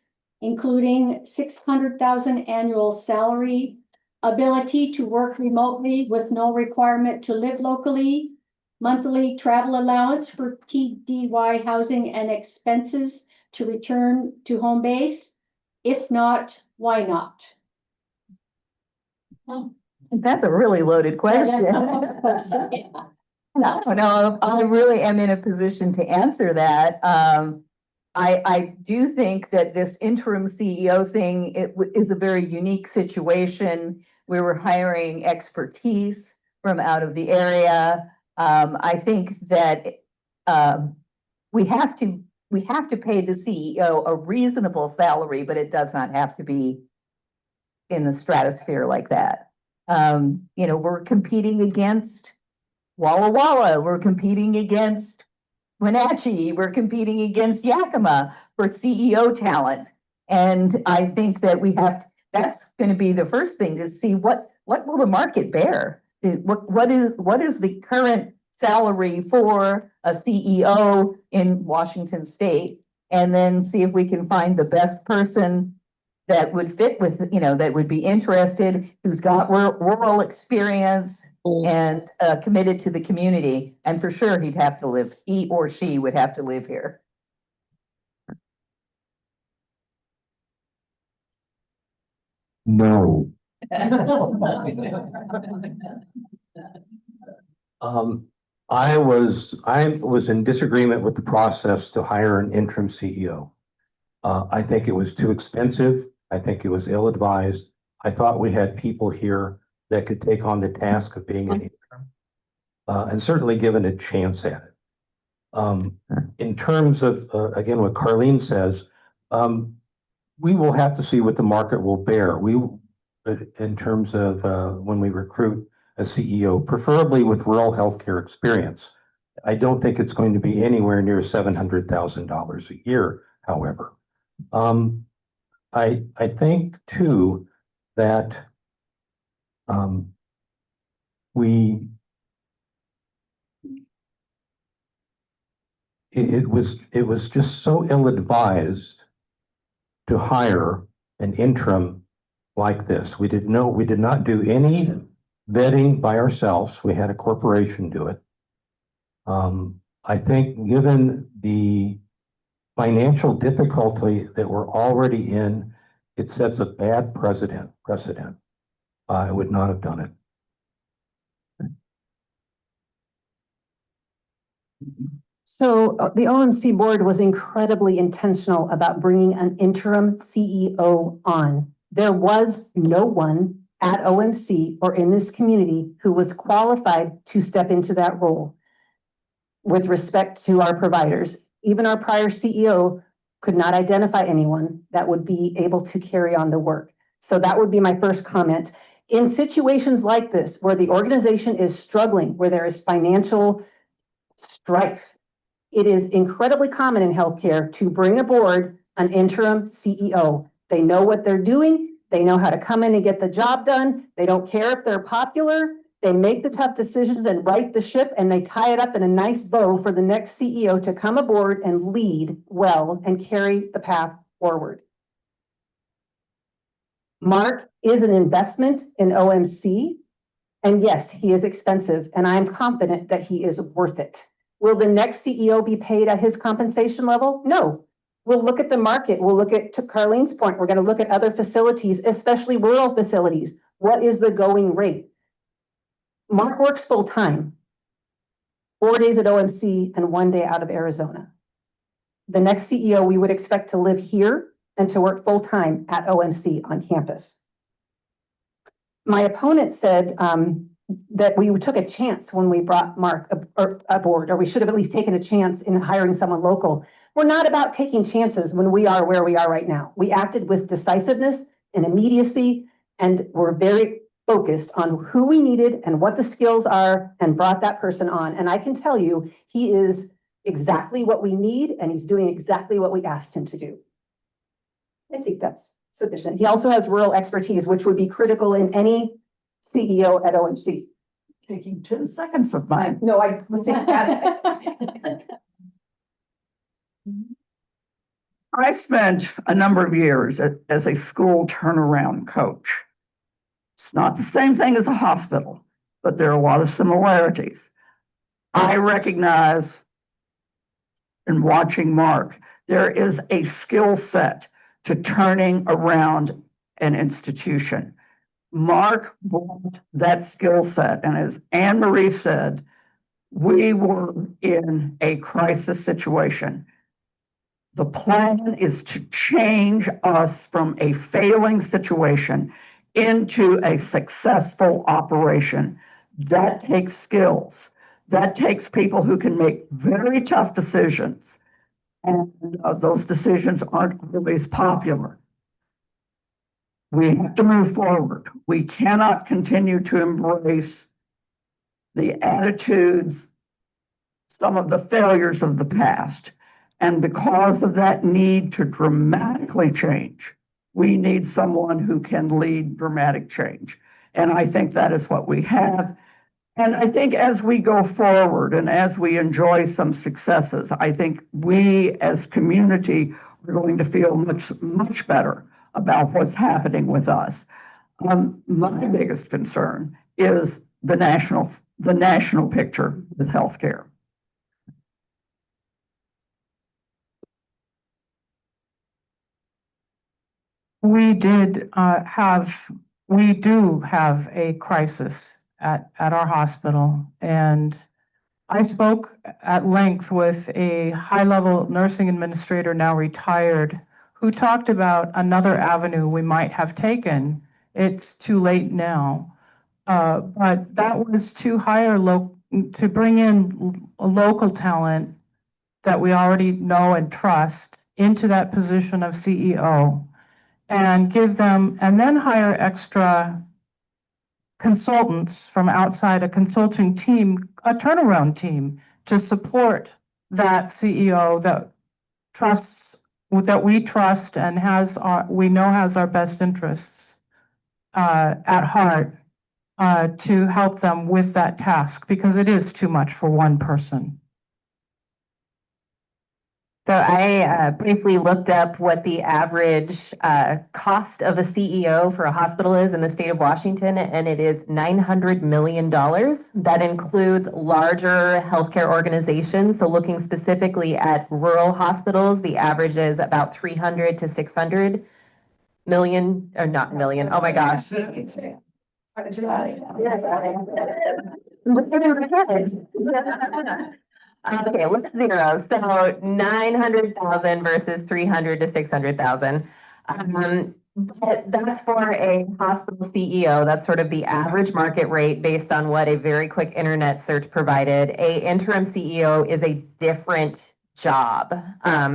including $600,000 annual salary, ability to work remotely with no requirement to live locally, monthly travel allowance for TDY housing and expenses to return to home base? If not, why not? That's a really loaded question. Yeah, that's a question. I don't know if I really am in a position to answer that. I do think that this interim CEO thing, is a very unique situation. We were hiring expertise from out of the area. I think that, we have to pay the CEO a reasonable salary, but it does not have to be in the stratosphere like that. We're competing against Walla Walla, we're competing against Wenatchee, we're competing against Yakima for CEO talent. And I think that that's going to be the first thing to see what will the market bear? What is the current salary for a CEO in Washington State? And then see if we can find the best person that would fit with, that would be interested, who's got rural experience and committed to the community. And for sure, he or she would have to live here. No. I was in disagreement with the process to hire an interim CEO. I think it was too expensive. I think it was ill-advised. I thought we had people here that could take on the task of being an interim, and certainly given a chance at it. In terms of, again, what Carlene says, we will have to see what the market will bear. In terms of when we recruit a CEO, preferably with rural healthcare experience. I don't think it's going to be anywhere near $700,000 a year, however. I think too that it was just so ill-advised to hire an interim like this. We did not do any vetting by ourselves. We had a corporation do it. I think given the financial difficulty that we're already in, it sets a bad precedent. I would not have done it. So the OMC board was incredibly intentional about bringing an interim CEO on. There was no one at OMC or in this community who was qualified to step into that role. With respect to our providers, even our prior CEO could not identify anyone that would be able to carry on the work. So that would be my first comment. In situations like this, where the organization is struggling, where there is financial strife, it is incredibly common in healthcare to bring aboard an interim CEO. They know what they're doing. They know how to come in and get the job done. They don't care if they're popular. They make the tough decisions and right the ship, and they tie it up in a nice bow for the next CEO to come aboard and lead well and carry the path forward. Mark is an investment in OMC, and yes, he is expensive, and I'm confident that he is worth it. Will the next CEO be paid at his compensation level? No. We'll look at the market. We'll look at, to Carlene's point, we're going to look at other facilities, especially rural facilities. What is the going rate? Mark works full time, 4 days at OMC and 1 day out of Arizona. The next CEO we would expect to live here and to work full time at OMC on campus. My opponent said that we took a chance when we brought Mark aboard, or we should have at least taken a chance in hiring someone local. We're not about taking chances when we are where we are right now. We acted with decisiveness and immediacy, and we're very focused on who we needed and what the skills are and brought that person on. And I can tell you, he is exactly what we need, and he's doing exactly what we asked him to do. I think that's sufficient. He also has rural expertise, which would be critical in any CEO at OMC. Taking 10 seconds of mine. No, I was saying that. I spent a number of years as a school turnaround coach. It's not the same thing as a hospital, but there are a lot of similarities. I recognize in watching Mark, there is a skill set to turning around an institution. Mark brought that skill set, and as Anne Marie said, We were in a crisis situation. The plan is to change us from a failing situation into a successful operation. That takes skills. That takes people who can make very tough decisions. And those decisions aren't always popular. We have to move forward. We cannot continue to embrace the attitudes, some of the failures of the past. And because of that need to dramatically change, we need someone who can lead dramatic change. And I think that is what we have. And I think as we go forward and as we enjoy some successes, I think we as community are going to feel much better about what's happening with us. My biggest concern is the national picture with healthcare. We do have a crisis at our hospital. And I spoke at length with a high-level nursing administrator, now retired, who talked about another avenue we might have taken. It's too late now. But that was to to bring in a local talent that we already know and trust into that position of CEO, and give them, and then hire extra consultants from outside, a consulting team, a turnaround team, to support that CEO that we trust and we know has our best interests at heart, to help them with that task, because it is too much for one person. So I briefly looked up what the average cost of a CEO for a hospital is in the state of Washington, and it is $900 million. That includes larger healthcare organizations. So looking specifically at rural hospitals, the average is about 300 to 600 million, or not million, oh my gosh. Okay, let's zero. So 900,000 versus 300 to 600,000. But that's for a hospital CEO. That's sort of the average market rate based on what a very quick internet search provided. A interim CEO is a different job.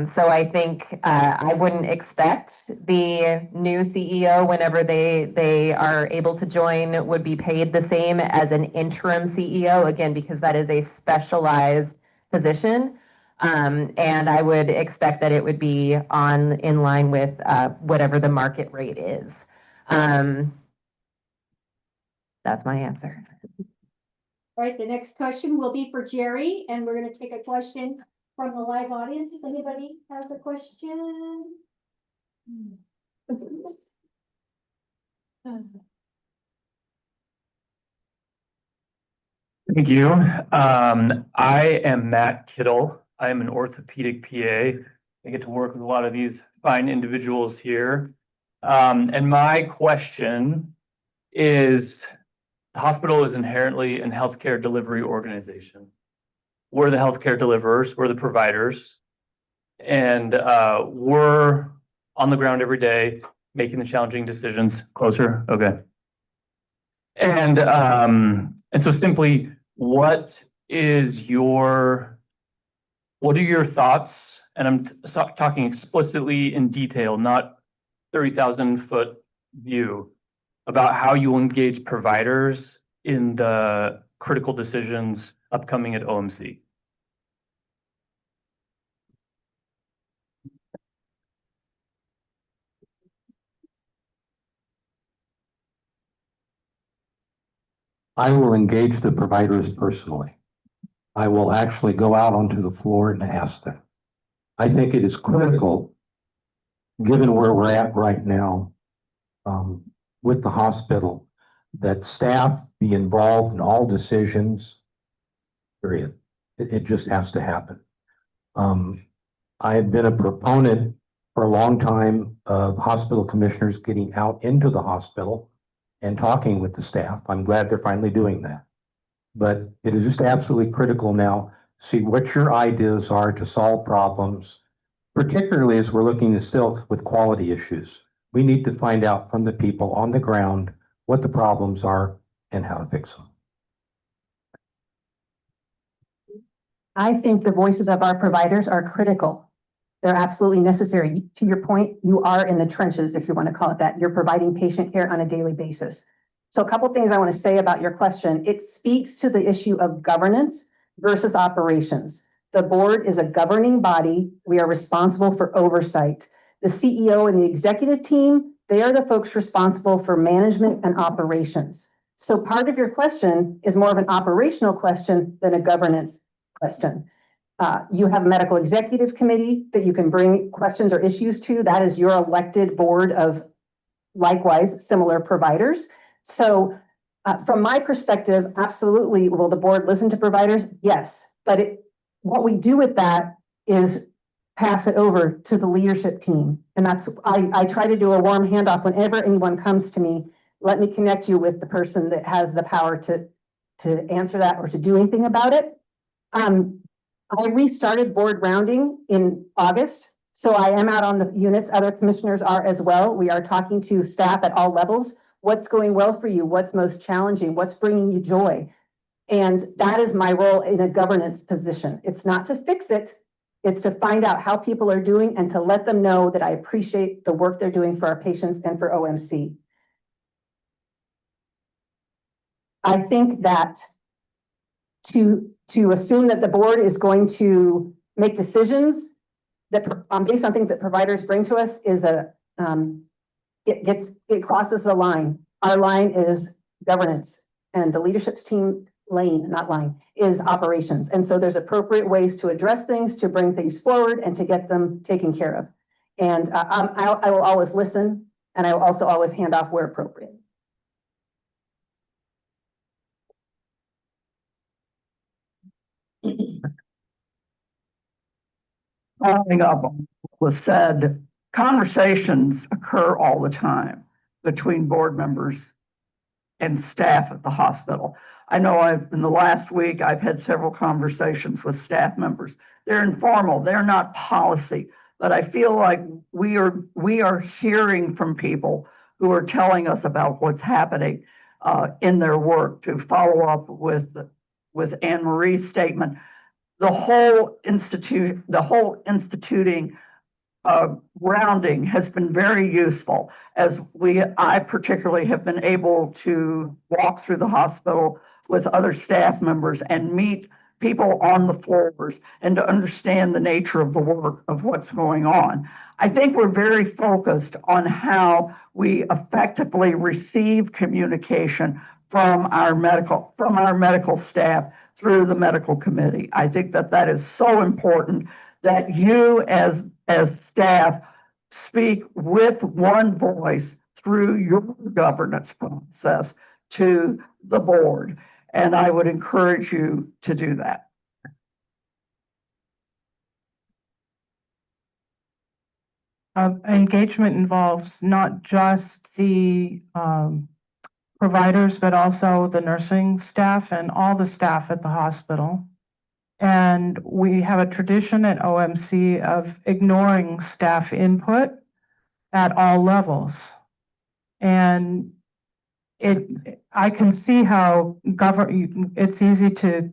So I think I wouldn't expect the new CEO, whenever they are able to join, would be paid the same as an interim CEO, again, because that is a specialized position. And I would expect that it would be in line with whatever the market rate is. That's my answer. All right, the next question will be for Jerry, and we're going to take a question from the live audience. If anybody has a question. Thank you. I am Matt Kittle. I am an orthopedic PA. I get to work with a lot of these fine individuals here. And my question is, the hospital is inherently a healthcare delivery organization. We're the healthcare deliverers, we're the providers, and we're on the ground every day making the challenging decisions. Closer, okay. And so simply, what are your thoughts? And I'm talking explicitly in detail, not 30,000-foot view, about how you will engage providers in the critical decisions upcoming at OMC. I will engage the providers personally. I will actually go out onto the floor and ask them. I think it is critical, given where we're at right now, with the hospital, that staff be involved in all decisions, period. It just has to happen. I have been a proponent for a long time of hospital commissioners getting out into the hospital and talking with the staff. I'm glad they're finally doing that. but it is just absolutely critical now to see what your ideas are to solve problems, particularly as we're looking to still with quality issues. We need to find out from the people on the ground what the problems are and how to fix them. I think the voices of our providers are critical. They're absolutely necessary. To your point, you are in the trenches, if you want to call it that. You're providing patient care on a daily basis. So a couple things I want to say about your question. It speaks to the issue of governance versus operations. The board is a governing body. We are responsible for oversight. The CEO and the executive team, they are the folks responsible for management and operations. So part of your question is more of an operational question than a governance question. You have a medical executive committee that you can bring questions or issues to. That is your elected board of likewise similar providers. So from my perspective, absolutely, will the board listen to providers? Yes, but what we do with that is pass it over to the leadership team. And that's, I try to do a warm handoff whenever anyone comes to me. Let me connect you with the person that has the power to answer that or to do anything about it. I restarted board rounding in August, so I am out on the units. Other commissioners are as well. We are talking to staff at all levels. What's going well for you? What's most challenging? What's bringing you joy? And that is my role in a governance position. It's not to fix it. It's to find out how people are doing and to let them know that I appreciate the work they're doing for our patients and for OMC. I think that to assume that the board is going to make decisions that based on things that providers bring to us is it crosses a line. Our line is governance, and the leadership's team line is operations. And so there's appropriate ways to address things, to bring things forward, and to get them taken care of. And I will always listen, and I will also always hand off where appropriate. Following up on what was said, conversations occur all the time between board members and staff at the hospital. I know in the last week, I've had several conversations with staff members. They're informal, they're not policy, but I feel like we are hearing from people who are telling us about what's happening in their work. To follow up with Anne Marie's statement, the whole instituting rounding has been very useful, as I particularly have been able to walk through the hospital with other staff members and meet people on the floors and to understand the nature of the work of what's going on. I think we're very focused on how we effectively receive communication from our medical staff through the medical committee. I think that is so important that you as staff speak with one voice through your governance process to the board. And I would encourage you to do that. Engagement involves not just the providers, but also the nursing staff and all the staff at the hospital. And we have a tradition at OMC of ignoring staff input at all levels. And I can see how it's easy to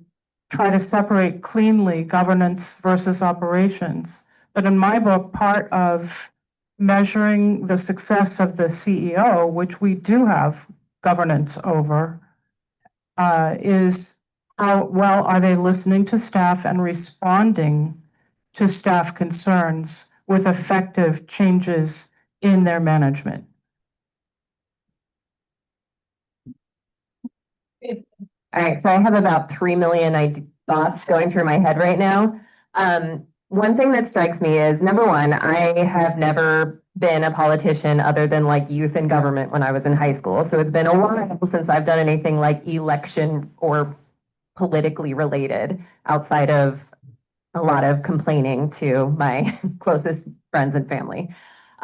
try to separate cleanly governance versus operations. But in my book, part of measuring the success of the CEO, which we do have governance over, is how well are they listening to staff and responding to staff concerns with effective changes in their management. All right, so I have about 3 million thoughts going through my head right now. One thing that strikes me is, number one, I have never been a politician other than like youth and government when I was in high school. So it's been a while since I've done anything like election or politically related outside of a lot of complaining to my closest friends and family.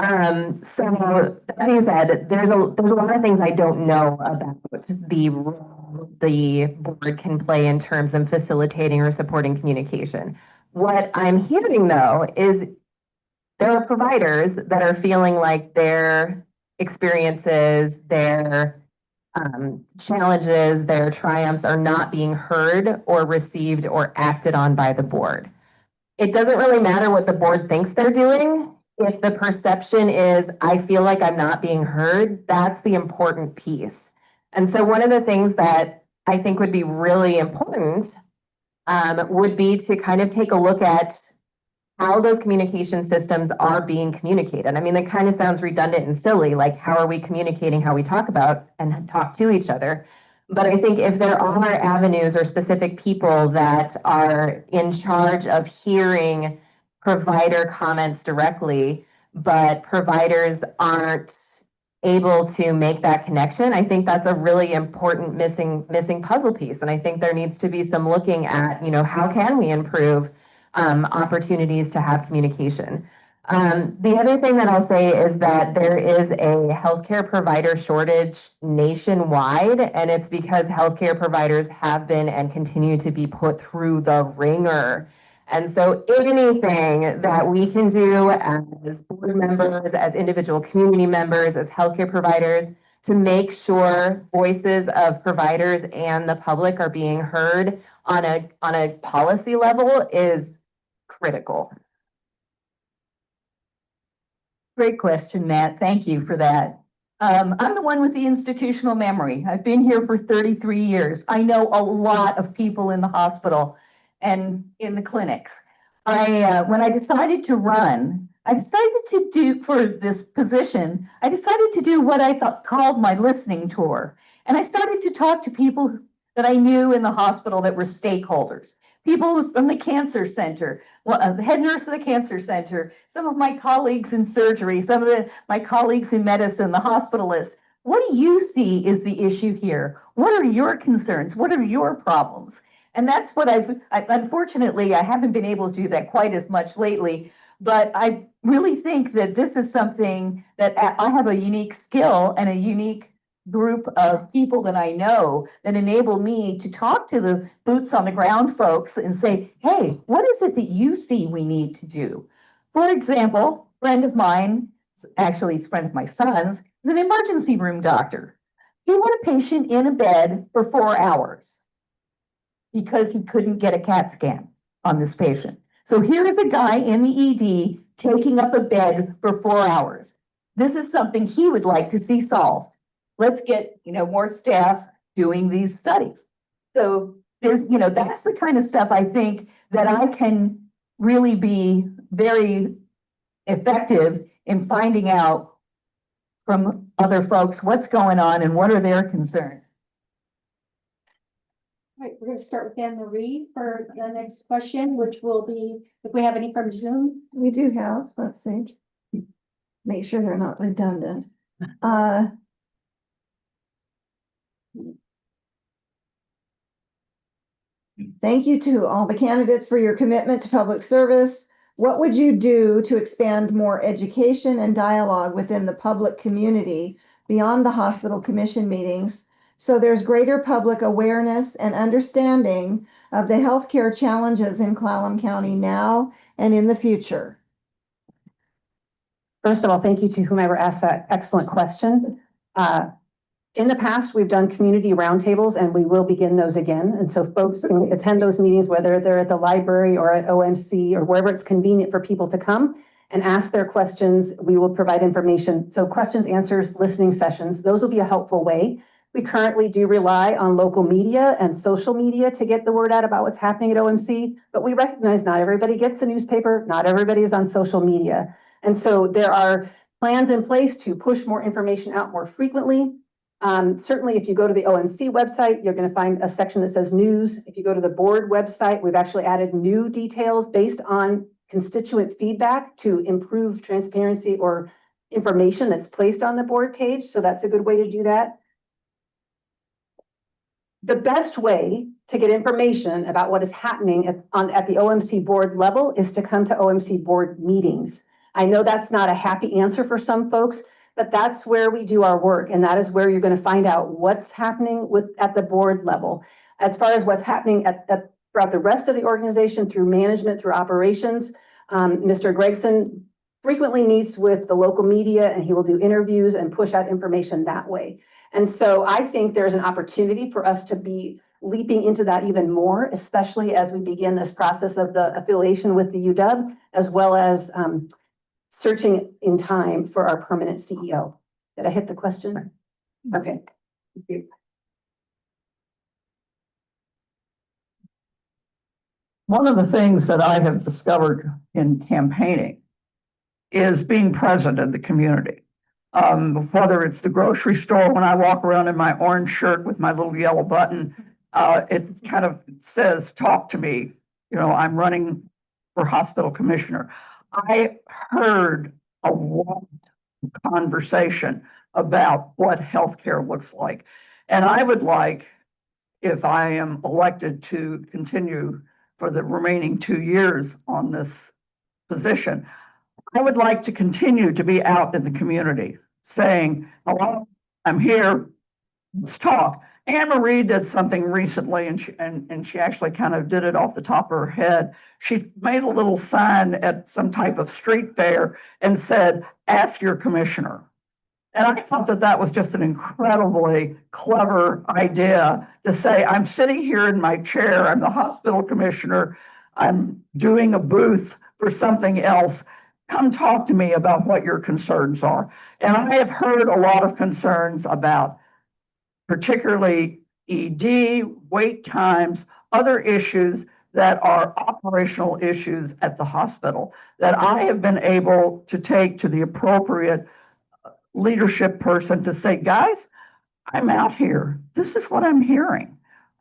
So that being said, there's a lot of things I don't know about the role the board can play in terms of facilitating or supporting communication. What I'm hearing though is there are providers that are feeling like their experiences, their challenges, their triumphs are not being heard or received or acted on by the board. It doesn't really matter what the board thinks they're doing. If the perception is, I feel like I'm not being heard, that's the important piece. And so one of the things that I think would be really important would be to kind of take a look at how those communication systems are being communicated. I mean, that kind of sounds redundant and silly, like how are we communicating how we talk about and talk to each other? But I think if there are avenues or specific people that are in charge of hearing provider comments directly, but providers aren't able to make that connection, I think that's a really important missing puzzle piece. And I think there needs to be some looking at, how can we improve opportunities to have communication. The other thing that I'll say is that there is a healthcare provider shortage nationwide, and it's because healthcare providers have been and continue to be put through the ringer. And so anything that we can do as board members, as individual community members, as healthcare providers, to make sure voices of providers and the public are being heard on a policy level is critical. Great question, Matt. Thank you for that. I'm the one with the institutional memory. I've been here for 33 years. I know a lot of people in the hospital and in the clinics. When I decided to run, I decided to do for this position, I decided to do what I called my listening tour. And I started to talk to people that I knew in the hospital that were stakeholders. People from the cancer center, the head nurse of the cancer center, some of my colleagues in surgery, some of my colleagues in medicine, the hospitalists. What do you see is the issue here? What are your concerns? What are your problems? And that's what unfortunately, I haven't been able to do that quite as much lately, but I really think that this is something that I have a unique skill and a unique group of people that I know that enable me to talk to the boots on the ground folks and say, hey, what is it that you see we need to do? For example, a friend of mine, actually it's a friend of my son's, is an emergency room doctor. He had a patient in a bed for 4 hours because he couldn't get a CAT scan on this patient. So here is a guy in the ED taking up a bed for 4 hours. This is something he would like to see solved. Let's get, more staff doing these studies. So there's, that's the kind of stuff I think that I can really be very effective in finding out from other folks what's going on and what are their concerns. All right, we're going to start with Anne Marie for the next question, which will be if we have any from Zoom. We do have, let's see, make sure they're not redundant. Thank you to all the candidates for your commitment to public service. What would you do to expand more education and dialogue within the public community beyond the hospital commission meetings so there's greater public awareness and understanding of the healthcare challenges in Clallam County now and in the future? First of all, thank you to whomever asked that excellent question. In the past, we've done community roundtables and we will begin those again. And so folks can attend those meetings, whether they're at the library or at OMC or wherever it's convenient for people to come and ask their questions. We will provide information. So questions, answers, listening sessions, those will be a helpful way. We currently do rely on local media and social media to get the word out about what's happening at OMC, but we recognize not everybody gets the newspaper, not everybody is on social media. And so there are plans in place to push more information out more frequently. Certainly, if you go to the OMC website, you're going to find a section that says news. If you go to the board website, we've actually added new details based on constituent feedback to improve transparency or information that's placed on the board page. So that's a good way to do that. The best way to get information about what is happening at the OMC board level is to come to OMC board meetings. I know that's not a happy answer for some folks, but that's where we do our work. And that is where you're going to find out what's happening at the board level. As far as what's happening throughout the rest of the organization, through management, through operations, Mr. Gregson frequently meets with the local media, and he will do interviews and push out information that way. And so I think there's an opportunity for us to be leaping into that even more, especially as we begin this process of the affiliation with the UW, as well as searching in time for our permanent CEO. Did I hit the question? Okay. Thank you. One of the things that I have discovered in campaigning is being present in the community. Whether it's the grocery store, when I walk around in my orange shirt with my little yellow button, it kind of says, talk to me. You know, I'm running for hospital commissioner. I heard a lot of conversation about what healthcare looks like. And I would like, if I am elected to continue for the remaining 2 years on this position, I would like to continue to be out in the community saying, hello, I'm here, let's talk. Anne Marie did something recently, and she actually kind of did it off the top of her head. She made a little sign at some type of street fair and said, ask your commissioner. And I thought that that was just an incredibly clever idea to say, I'm sitting here in my chair, I'm the hospital commissioner, I'm doing a booth for something else. Come talk to me about what your concerns are. And I have heard a lot of concerns about particularly ED, wait times, other issues that are operational issues at the hospital that I have been able to take to the appropriate leadership person to say, guys, I'm out here. This is what I'm hearing.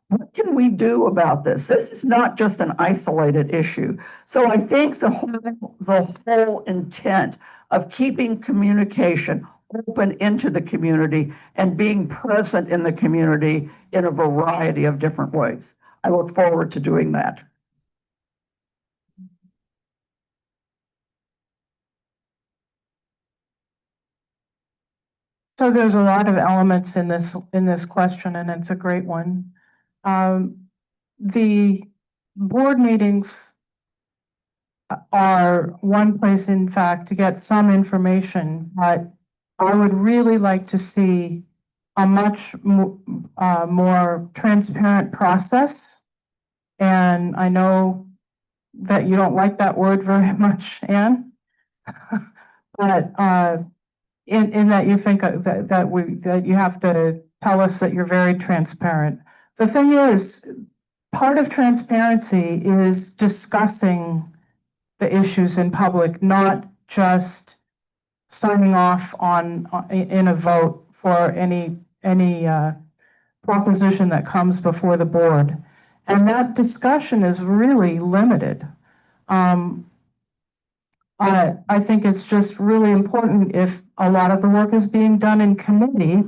What can we do about this? This is not just an isolated issue. So I think the whole intent of keeping communication open into the community and being present in the community in a variety of different ways. I look forward to doing that. So there's a lot of elements in this question, and it's a great one. The board meetings are one place, in fact, to get some information, but I would really like to see a much more transparent process. And I know that you don't like that word very much, Anne, but in that you think that you have to tell us that you're very transparent. The thing is, part of transparency is discussing the issues in public, not just signing off in a vote for any proposition that comes before the board. And that discussion is really limited. I think it's just really important, if a lot of the work is being done in committee,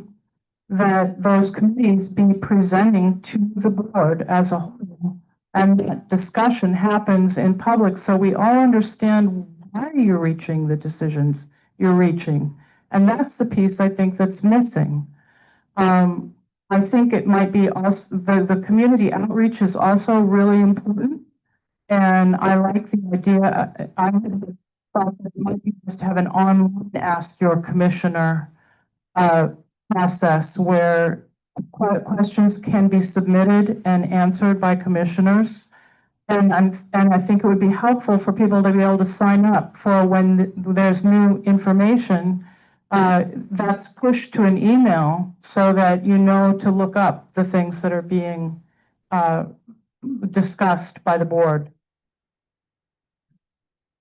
that those committees be presenting to the board as a whole, and that discussion happens in public so we all understand why you're reaching the decisions you're reaching. And that's the piece I think that's missing. I think it might be also, the community outreach is also really important. And I like the idea, I thought that it might be best to have an online ask your commissioner process where questions can be submitted and answered by commissioners. And I think it would be helpful for people to be able to sign up for when there's new information that's pushed to an email, so that you know to look up the things that are being discussed by the board.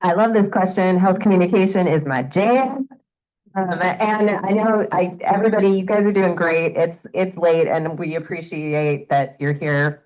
I love this question. Health communication is my jam. And I know everybody, you guys are doing great. It's late, and we appreciate that you're here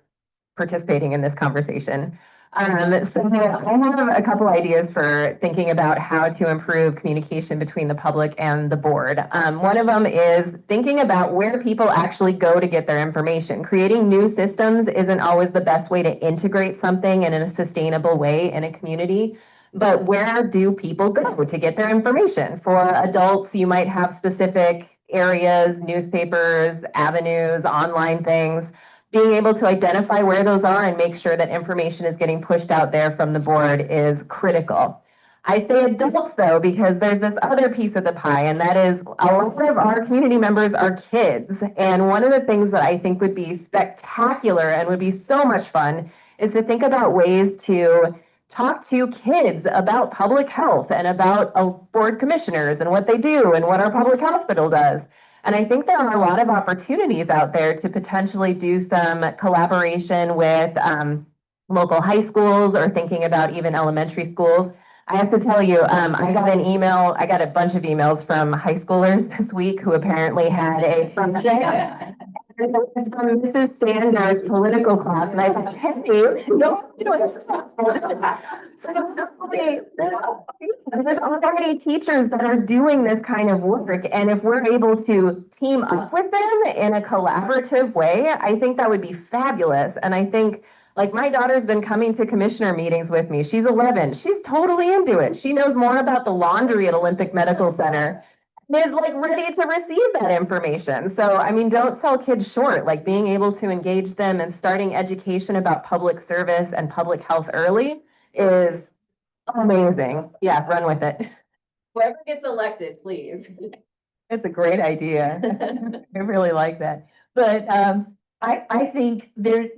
participating in this conversation. So I have a couple ideas for thinking about how to improve communication between the public and the board. One of them is thinking about where people actually go to get their information. Creating new systems isn't always the best way to integrate something in a sustainable way in a community. But where do people go to get their information? For adults, you might have specific areas, newspapers, avenues, online things. Being able to identify where those are and make sure that information is getting pushed out there from the board is critical. I say adults though, because there's this other piece of the pie, and that is a lot of our community members are kids. And one of the things that I think would be spectacular and would be so much fun is to think about ways to talk to kids about public health and about board commissioners and what they do and what our public hospital does. And I think there are a lot of opportunities out there to potentially do some collaboration with local high schools or thinking about even elementary schools. I have to tell you, I got a bunch of emails from high schoolers this week who apparently had a project. It was from Mrs. Sanders' political class, and I thought, hey, no, doing stuff. So there's already teachers that are doing this kind of work, and if we're able to team up with them in a collaborative way, I think that would be fabulous. And I think, like, my daughter's been coming to commissioner meetings with me. She's 11. She's totally into it. She knows more about the laundry at Olympic Medical Center. Is like ready to receive that information. So, I mean, don't sell kids short. Like, being able to engage them and starting education about public service and public health early is amazing. Yeah, run with it. Whoever gets elected, please. It's a great idea. I really like that. But I think there,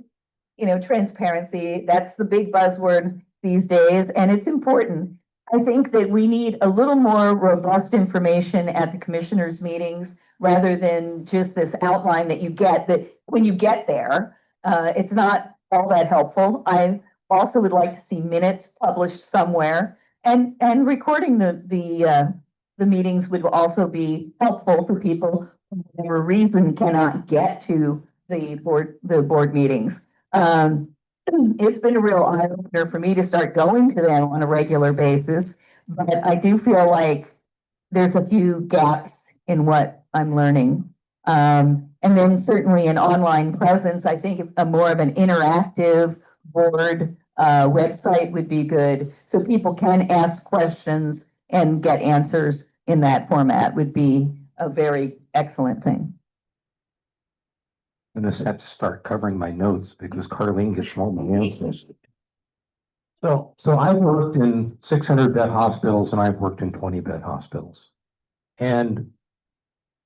transparency, that's the big buzzword these days, and it's important. I think that we need a little more robust information at the commissioners' meetings rather than just this outline that you get, that when you get there, it's not all that helpful. I also would like to see minutes published somewhere, and recording the meetings would also be helpful for people who, for whatever reason, cannot get to the board meetings. It's been a real eye opener for me to start going to them on a regular basis, but I do feel like there's a few gaps in what I'm learning. And then certainly an online presence, I think a more of an interactive board website would be good. So people can ask questions and get answers in that format would be a very excellent thing. I'm gonna have to start covering my notes because Carlene gets all my answers. So I've worked in 600-bed hospitals and I've worked in 20-bed hospitals. And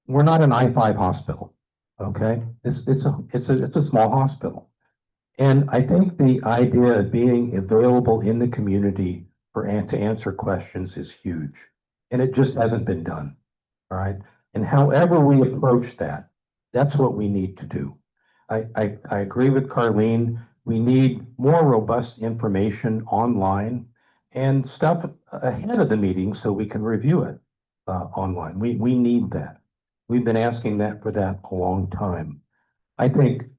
we're not an I-5 hospital, okay? It's a small hospital. And I think the idea of being available in the community to answer questions is huge. And it just hasn't been done, all right? And however we approach that, that's what we need to do. I agree with Carlene. We need more robust information online and stuff ahead of the meeting so we can review it online. We need that. We've been asking for that a long time. I think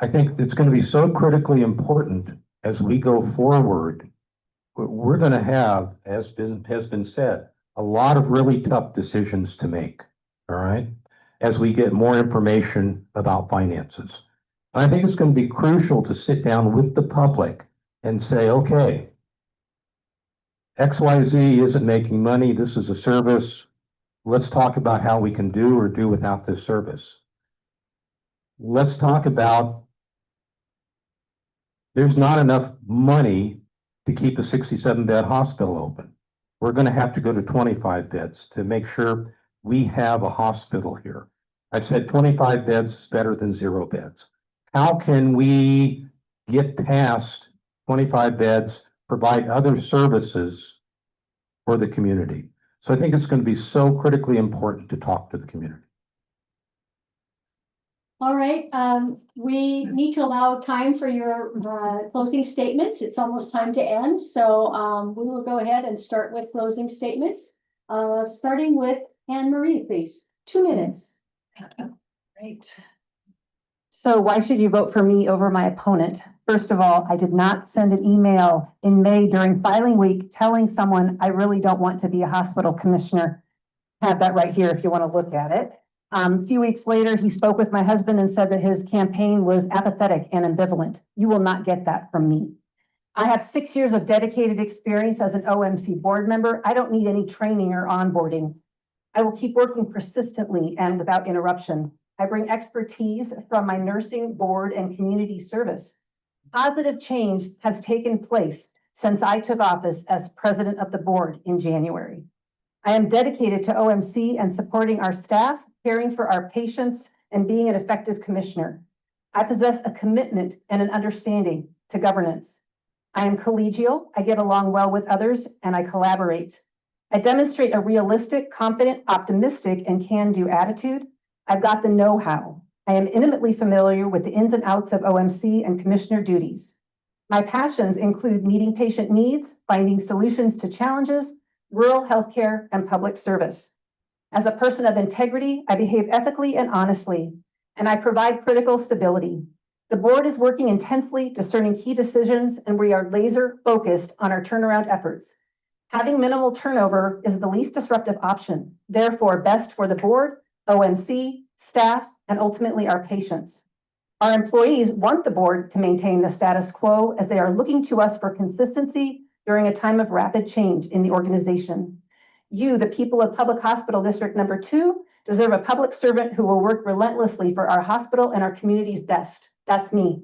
it's going to be so critically important as we go forward. We're going to have, as has been said, a lot of really tough decisions to make, all right, as we get more information about finances. And I think it's going to be crucial to sit down with the public and say, okay, XYZ isn't making money. This is a service. Let's talk about how we can do or do without this service. Let's talk about there's not enough money to keep a 67-bed hospital open. We're going to have to go to 25 beds to make sure we have a hospital here. I've said 25 beds is better than 0 beds. How can we get past 25 beds, provide other services for the community? So I think it's going to be so critically important to talk to the community. All right, we need to allow time for your closing statements. It's almost time to end, so we will go ahead and start with closing statements. Starting with Anne Marie, please. 2 minutes. Great. So why should you vote for me over my opponent? First of all, I did not send an email in May during filing week telling someone I really don't want to be a hospital commissioner. I have that right here if you want to look at it. A few weeks later, he spoke with my husband and said that his campaign was apathetic and ambivalent. You will not get that from me. I have 6 years of dedicated experience as an OMC board member. I don't need any training or onboarding. I will keep working persistently and without interruption. I bring expertise from my nursing board and community service. Positive change has taken place since I took office as president of the board in January. I am dedicated to OMC and supporting our staff, caring for our patients, and being an effective commissioner. I possess a commitment and an understanding to governance. I am collegial, I get along well with others, and I collaborate. I demonstrate a realistic, confident, optimistic, and can-do attitude. I've got the know-how. I am intimately familiar with the ins and outs of OMC and commissioner duties. My passions include meeting patient needs, finding solutions to challenges, rural healthcare, and public service. As a person of integrity, I behave ethically and honestly, and I provide critical stability. The board is working intensely, discerning key decisions, and we are laser focused on our turnaround efforts. Having minimal turnover is the least disruptive option, therefore best for the board, OMC, staff, and ultimately our patients. Our employees want the board to maintain the status quo as they are looking to us for consistency during a time of rapid change in the organization. You, the people of Public Hospital District Number 2, deserve a public servant who will work relentlessly for our hospital and our community's best. That's me.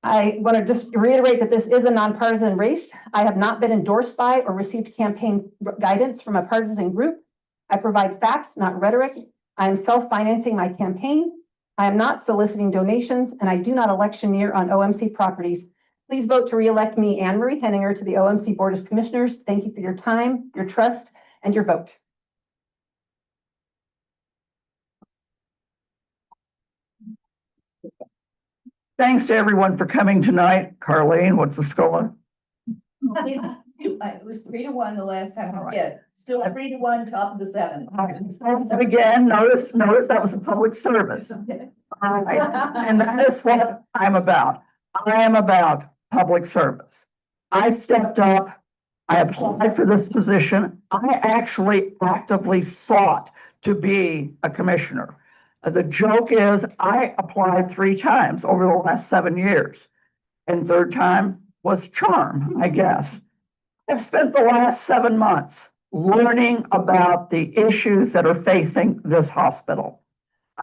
I want to just reiterate that this is a nonpartisan race. I have not been endorsed by or received campaign guidance from a partisan group. I provide facts, not rhetoric. I am self-financing my campaign. I am not soliciting donations, and I do not electioneer on OMC properties. Please vote to re-elect me, Anne Marie Henninger, to the OMC Board of Commissioners. Thank you for your time, your trust, and your vote. Thanks to everyone for coming tonight. Carlene, what's the score? It was 3-1 the last time. Yeah, still 3-1, top of the 7. And again, notice that was a public service. All right. And that is what I'm about. I am about public service. I stepped up. I applied for this position. I actually actively sought to be a commissioner. The joke is I applied 3 times over the last 7 years, and third time was charm, I guess. I've spent the last 7 months learning about the issues that are facing this hospital.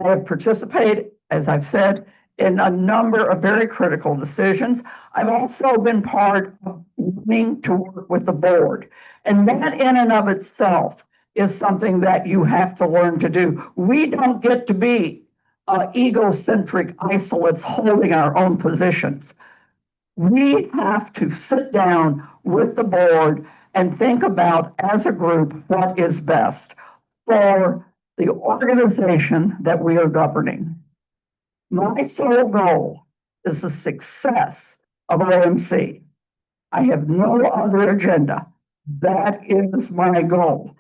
I have participated, as I've said, in a number of very critical decisions. I've also been part of wanting to work with the board, and that in and of itself is something that you have to learn to do. We don't get to be egocentric isolates holding our own positions. We have to sit down with the board and think about, as a group, what is best for the organization that we are governing. My sole goal is the success of OMC. I have no other agenda. That is my goal.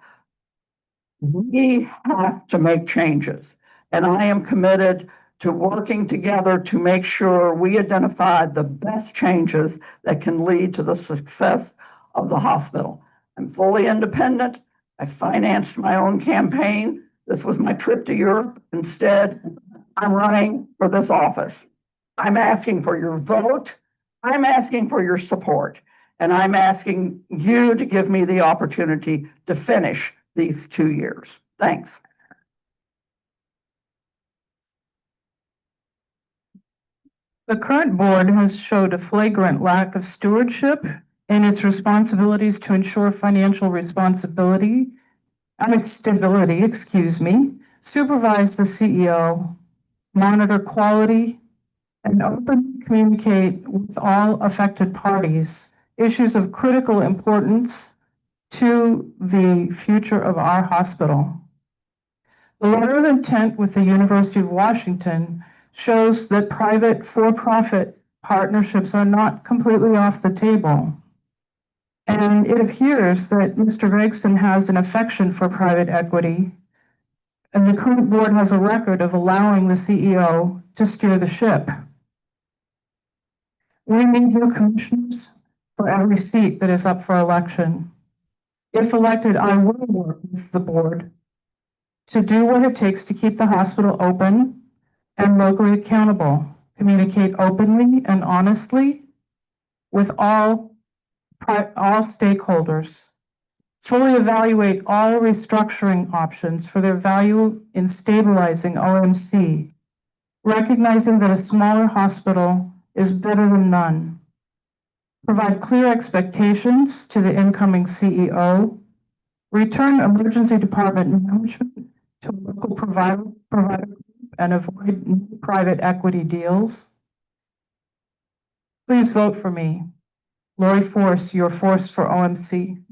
We have to make changes, and I am committed to working together to make sure we identify the best changes that can lead to the success of the hospital. I'm fully independent. I financed my own campaign. This was my trip to Europe. Instead, I'm running for this office. I'm asking for your vote. I'm asking for your support. And I'm asking you to give me the opportunity to finish these 2 years. Thanks. The current board has showed a flagrant lack of stewardship in its responsibilities to ensure financial responsibility and stability, supervise the CEO, monitor quality, and openly communicate with all affected parties issues of critical importance to the future of our hospital. The letter of intent with the University of Washington shows that private for-profit partnerships are not completely off the table. And it appears that Mr. Gregson has an affection for private equity, and the current board has a record of allowing the CEO to steer the ship. We need new commissioners for every seat that is up for election. If elected, I will work with the board to do what it takes to keep the hospital open and locally accountable, communicate openly and honestly, with all stakeholders, fully evaluate all restructuring options for their value in stabilizing OMC, recognizing that a smaller hospital is better than none, provide clear expectations to the incoming CEO, return emergency department management to a local provider group and avoid new private equity deals. Please vote for me. Lori Force, your force for OMC.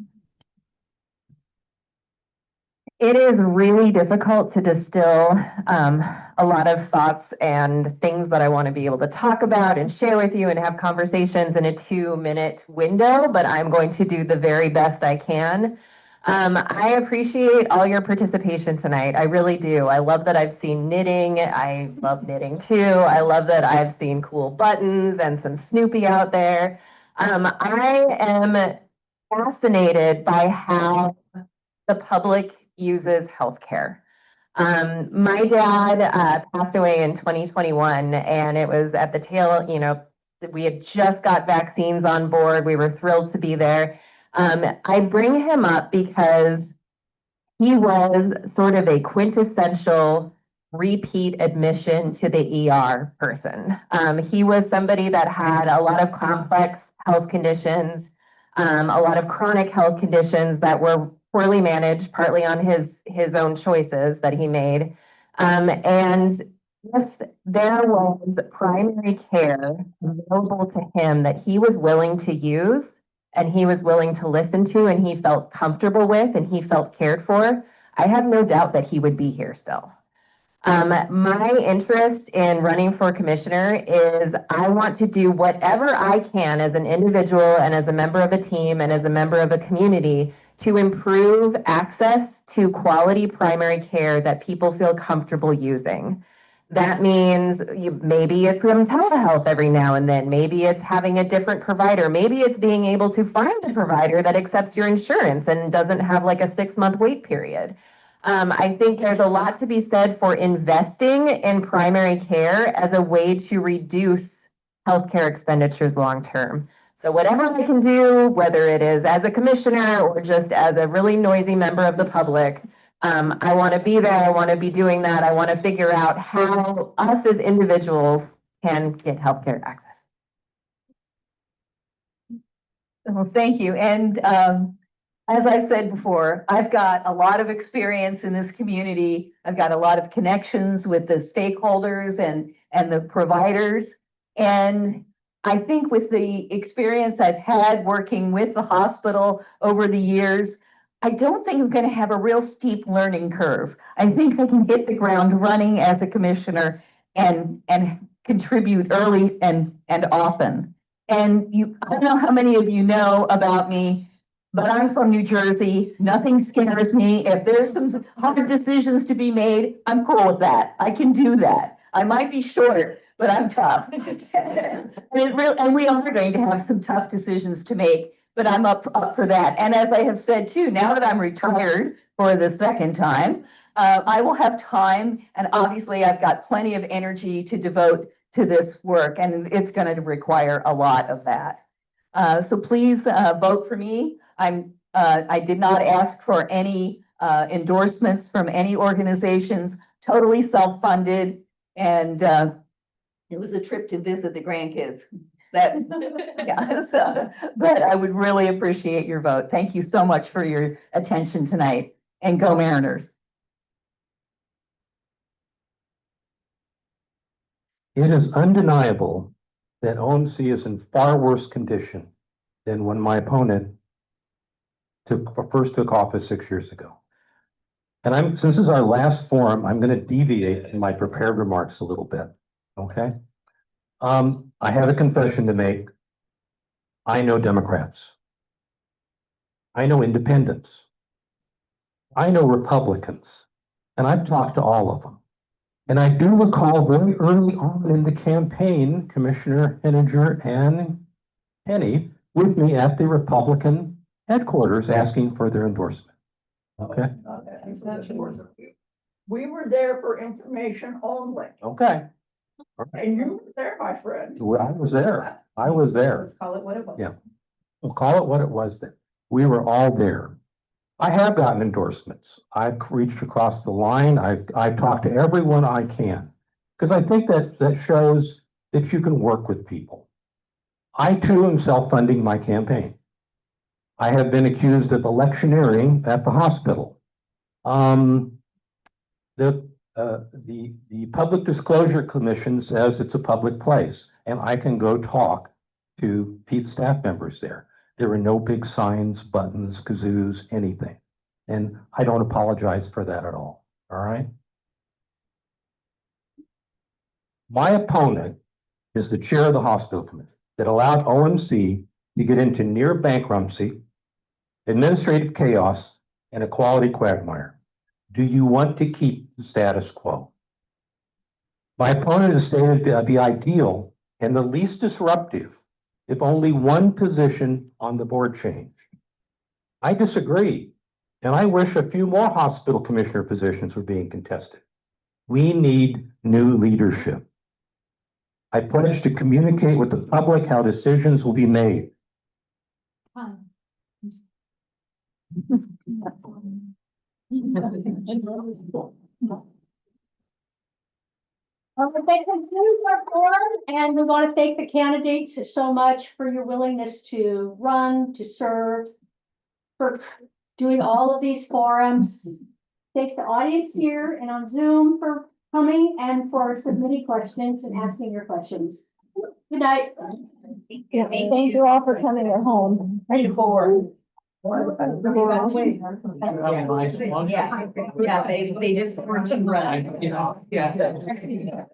It is really difficult to distill a lot of thoughts and things that I want to be able to talk about and share with you and have conversations in a 2-minute window, but I'm going to do the very best I can. I appreciate all your participation tonight. I really do. I love that I've seen knitting. I love knitting too. I love that I've seen cool buttons and some Snoopy out there. I am fascinated by how the public uses healthcare. My dad passed away in 2021, and it was at the tail, we had just got vaccines on board. We were thrilled to be there. I bring him up because he was sort of a quintessential repeat admission to the ER person. He was somebody that had a lot of complex health conditions, a lot of chronic health conditions that were poorly managed, partly on his own choices that he made. And if there was primary care available to him that he was willing to use and he was willing to listen to and he felt comfortable with and he felt cared for, I have no doubt that he would be here still. My interest in running for commissioner is I want to do whatever I can as an individual and as a member of a team and as a member of a community to improve access to quality primary care that people feel comfortable using. That means maybe it's some telehealth every now and then. Maybe it's having a different provider. Maybe it's being able to find a provider that accepts your insurance and doesn't have like a 6-month wait period. I think there's a lot to be said for investing in primary care as a way to reduce healthcare expenditures long term. So whatever I can do, whether it is as a commissioner or just as a really noisy member of the public, I want to be there. I want to be doing that. I want to figure out how us as individuals can get healthcare access. Well, thank you. And as I've said before, I've got a lot of experience in this community. I've got a lot of connections with the stakeholders and the providers. And I think with the experience I've had working with the hospital over the years, I don't think I'm going to have a real steep learning curve. I think I can hit the ground running as a commissioner and contribute early and often. And I don't know how many of you know about me, but I'm from New Jersey. Nothing scares me. If there's some hard decisions to be made, I'm cool with that. I can do that. I might be short, but I'm tough. And we are going to have some tough decisions to make, but I'm up for that. And as I have said too, now that I'm retired for the second time, I will have time, and obviously I've got plenty of energy to devote to this work, and it's going to require a lot of that. So please vote for me. I did not ask for any endorsements from any organizations, totally self-funded, and it was a trip to visit the grandkids. But I would really appreciate your vote. Thank you so much for your attention tonight, and go Mariners. It is undeniable that OMC is in far worse condition than when my opponent first took office 6 years ago. And since this is our last forum, I'm going to deviate in my prepared remarks a little bit. Okay. I have a confession to make. I know Democrats. I know independents. I know Republicans. And I've talked to all of them. And I do recall very early on in the campaign, Commissioner Henninger and Penny with me at the Republican headquarters asking for their endorsement. Okay. We were there for information only. Okay. And you were there, my friend. Well, I was there. I was there. Let's call it what it was. Yeah. We'll call it what it was then. We were all there. I have gotten endorsements. I've reached across the line. I've talked to everyone I can. Because I think that shows that you can work with people. I too am self-funding my campaign. I have been accused of electioneering at the hospital. The Public Disclosure Commission says it's a public place, and I can go talk to staff members there. There were no big signs, buttons, kazoos, anything. And I don't apologize for that at all right? My opponent is the chair of the hospital committee that allowed OMC to get into near bankruptcy, administrative chaos, and a quality quagmire. Do you want to keep the status quo? My opponent has stated it would be ideal and the least disruptive if only one position on the board changed. I disagree, and I wish a few more hospital commissioner positions were being contested. We need new leadership. I pledge to communicate with the public how decisions will be made. That concludes our board, and we want to thank the candidates so much for your willingness to run, to serve, for doing all of these forums. Thank the audience here and on Zoom for coming and for submitting questions and asking your questions. Good night. Thank you all for coming at home. Ready for. Yeah, they just want to run, you know, yeah. Thank you.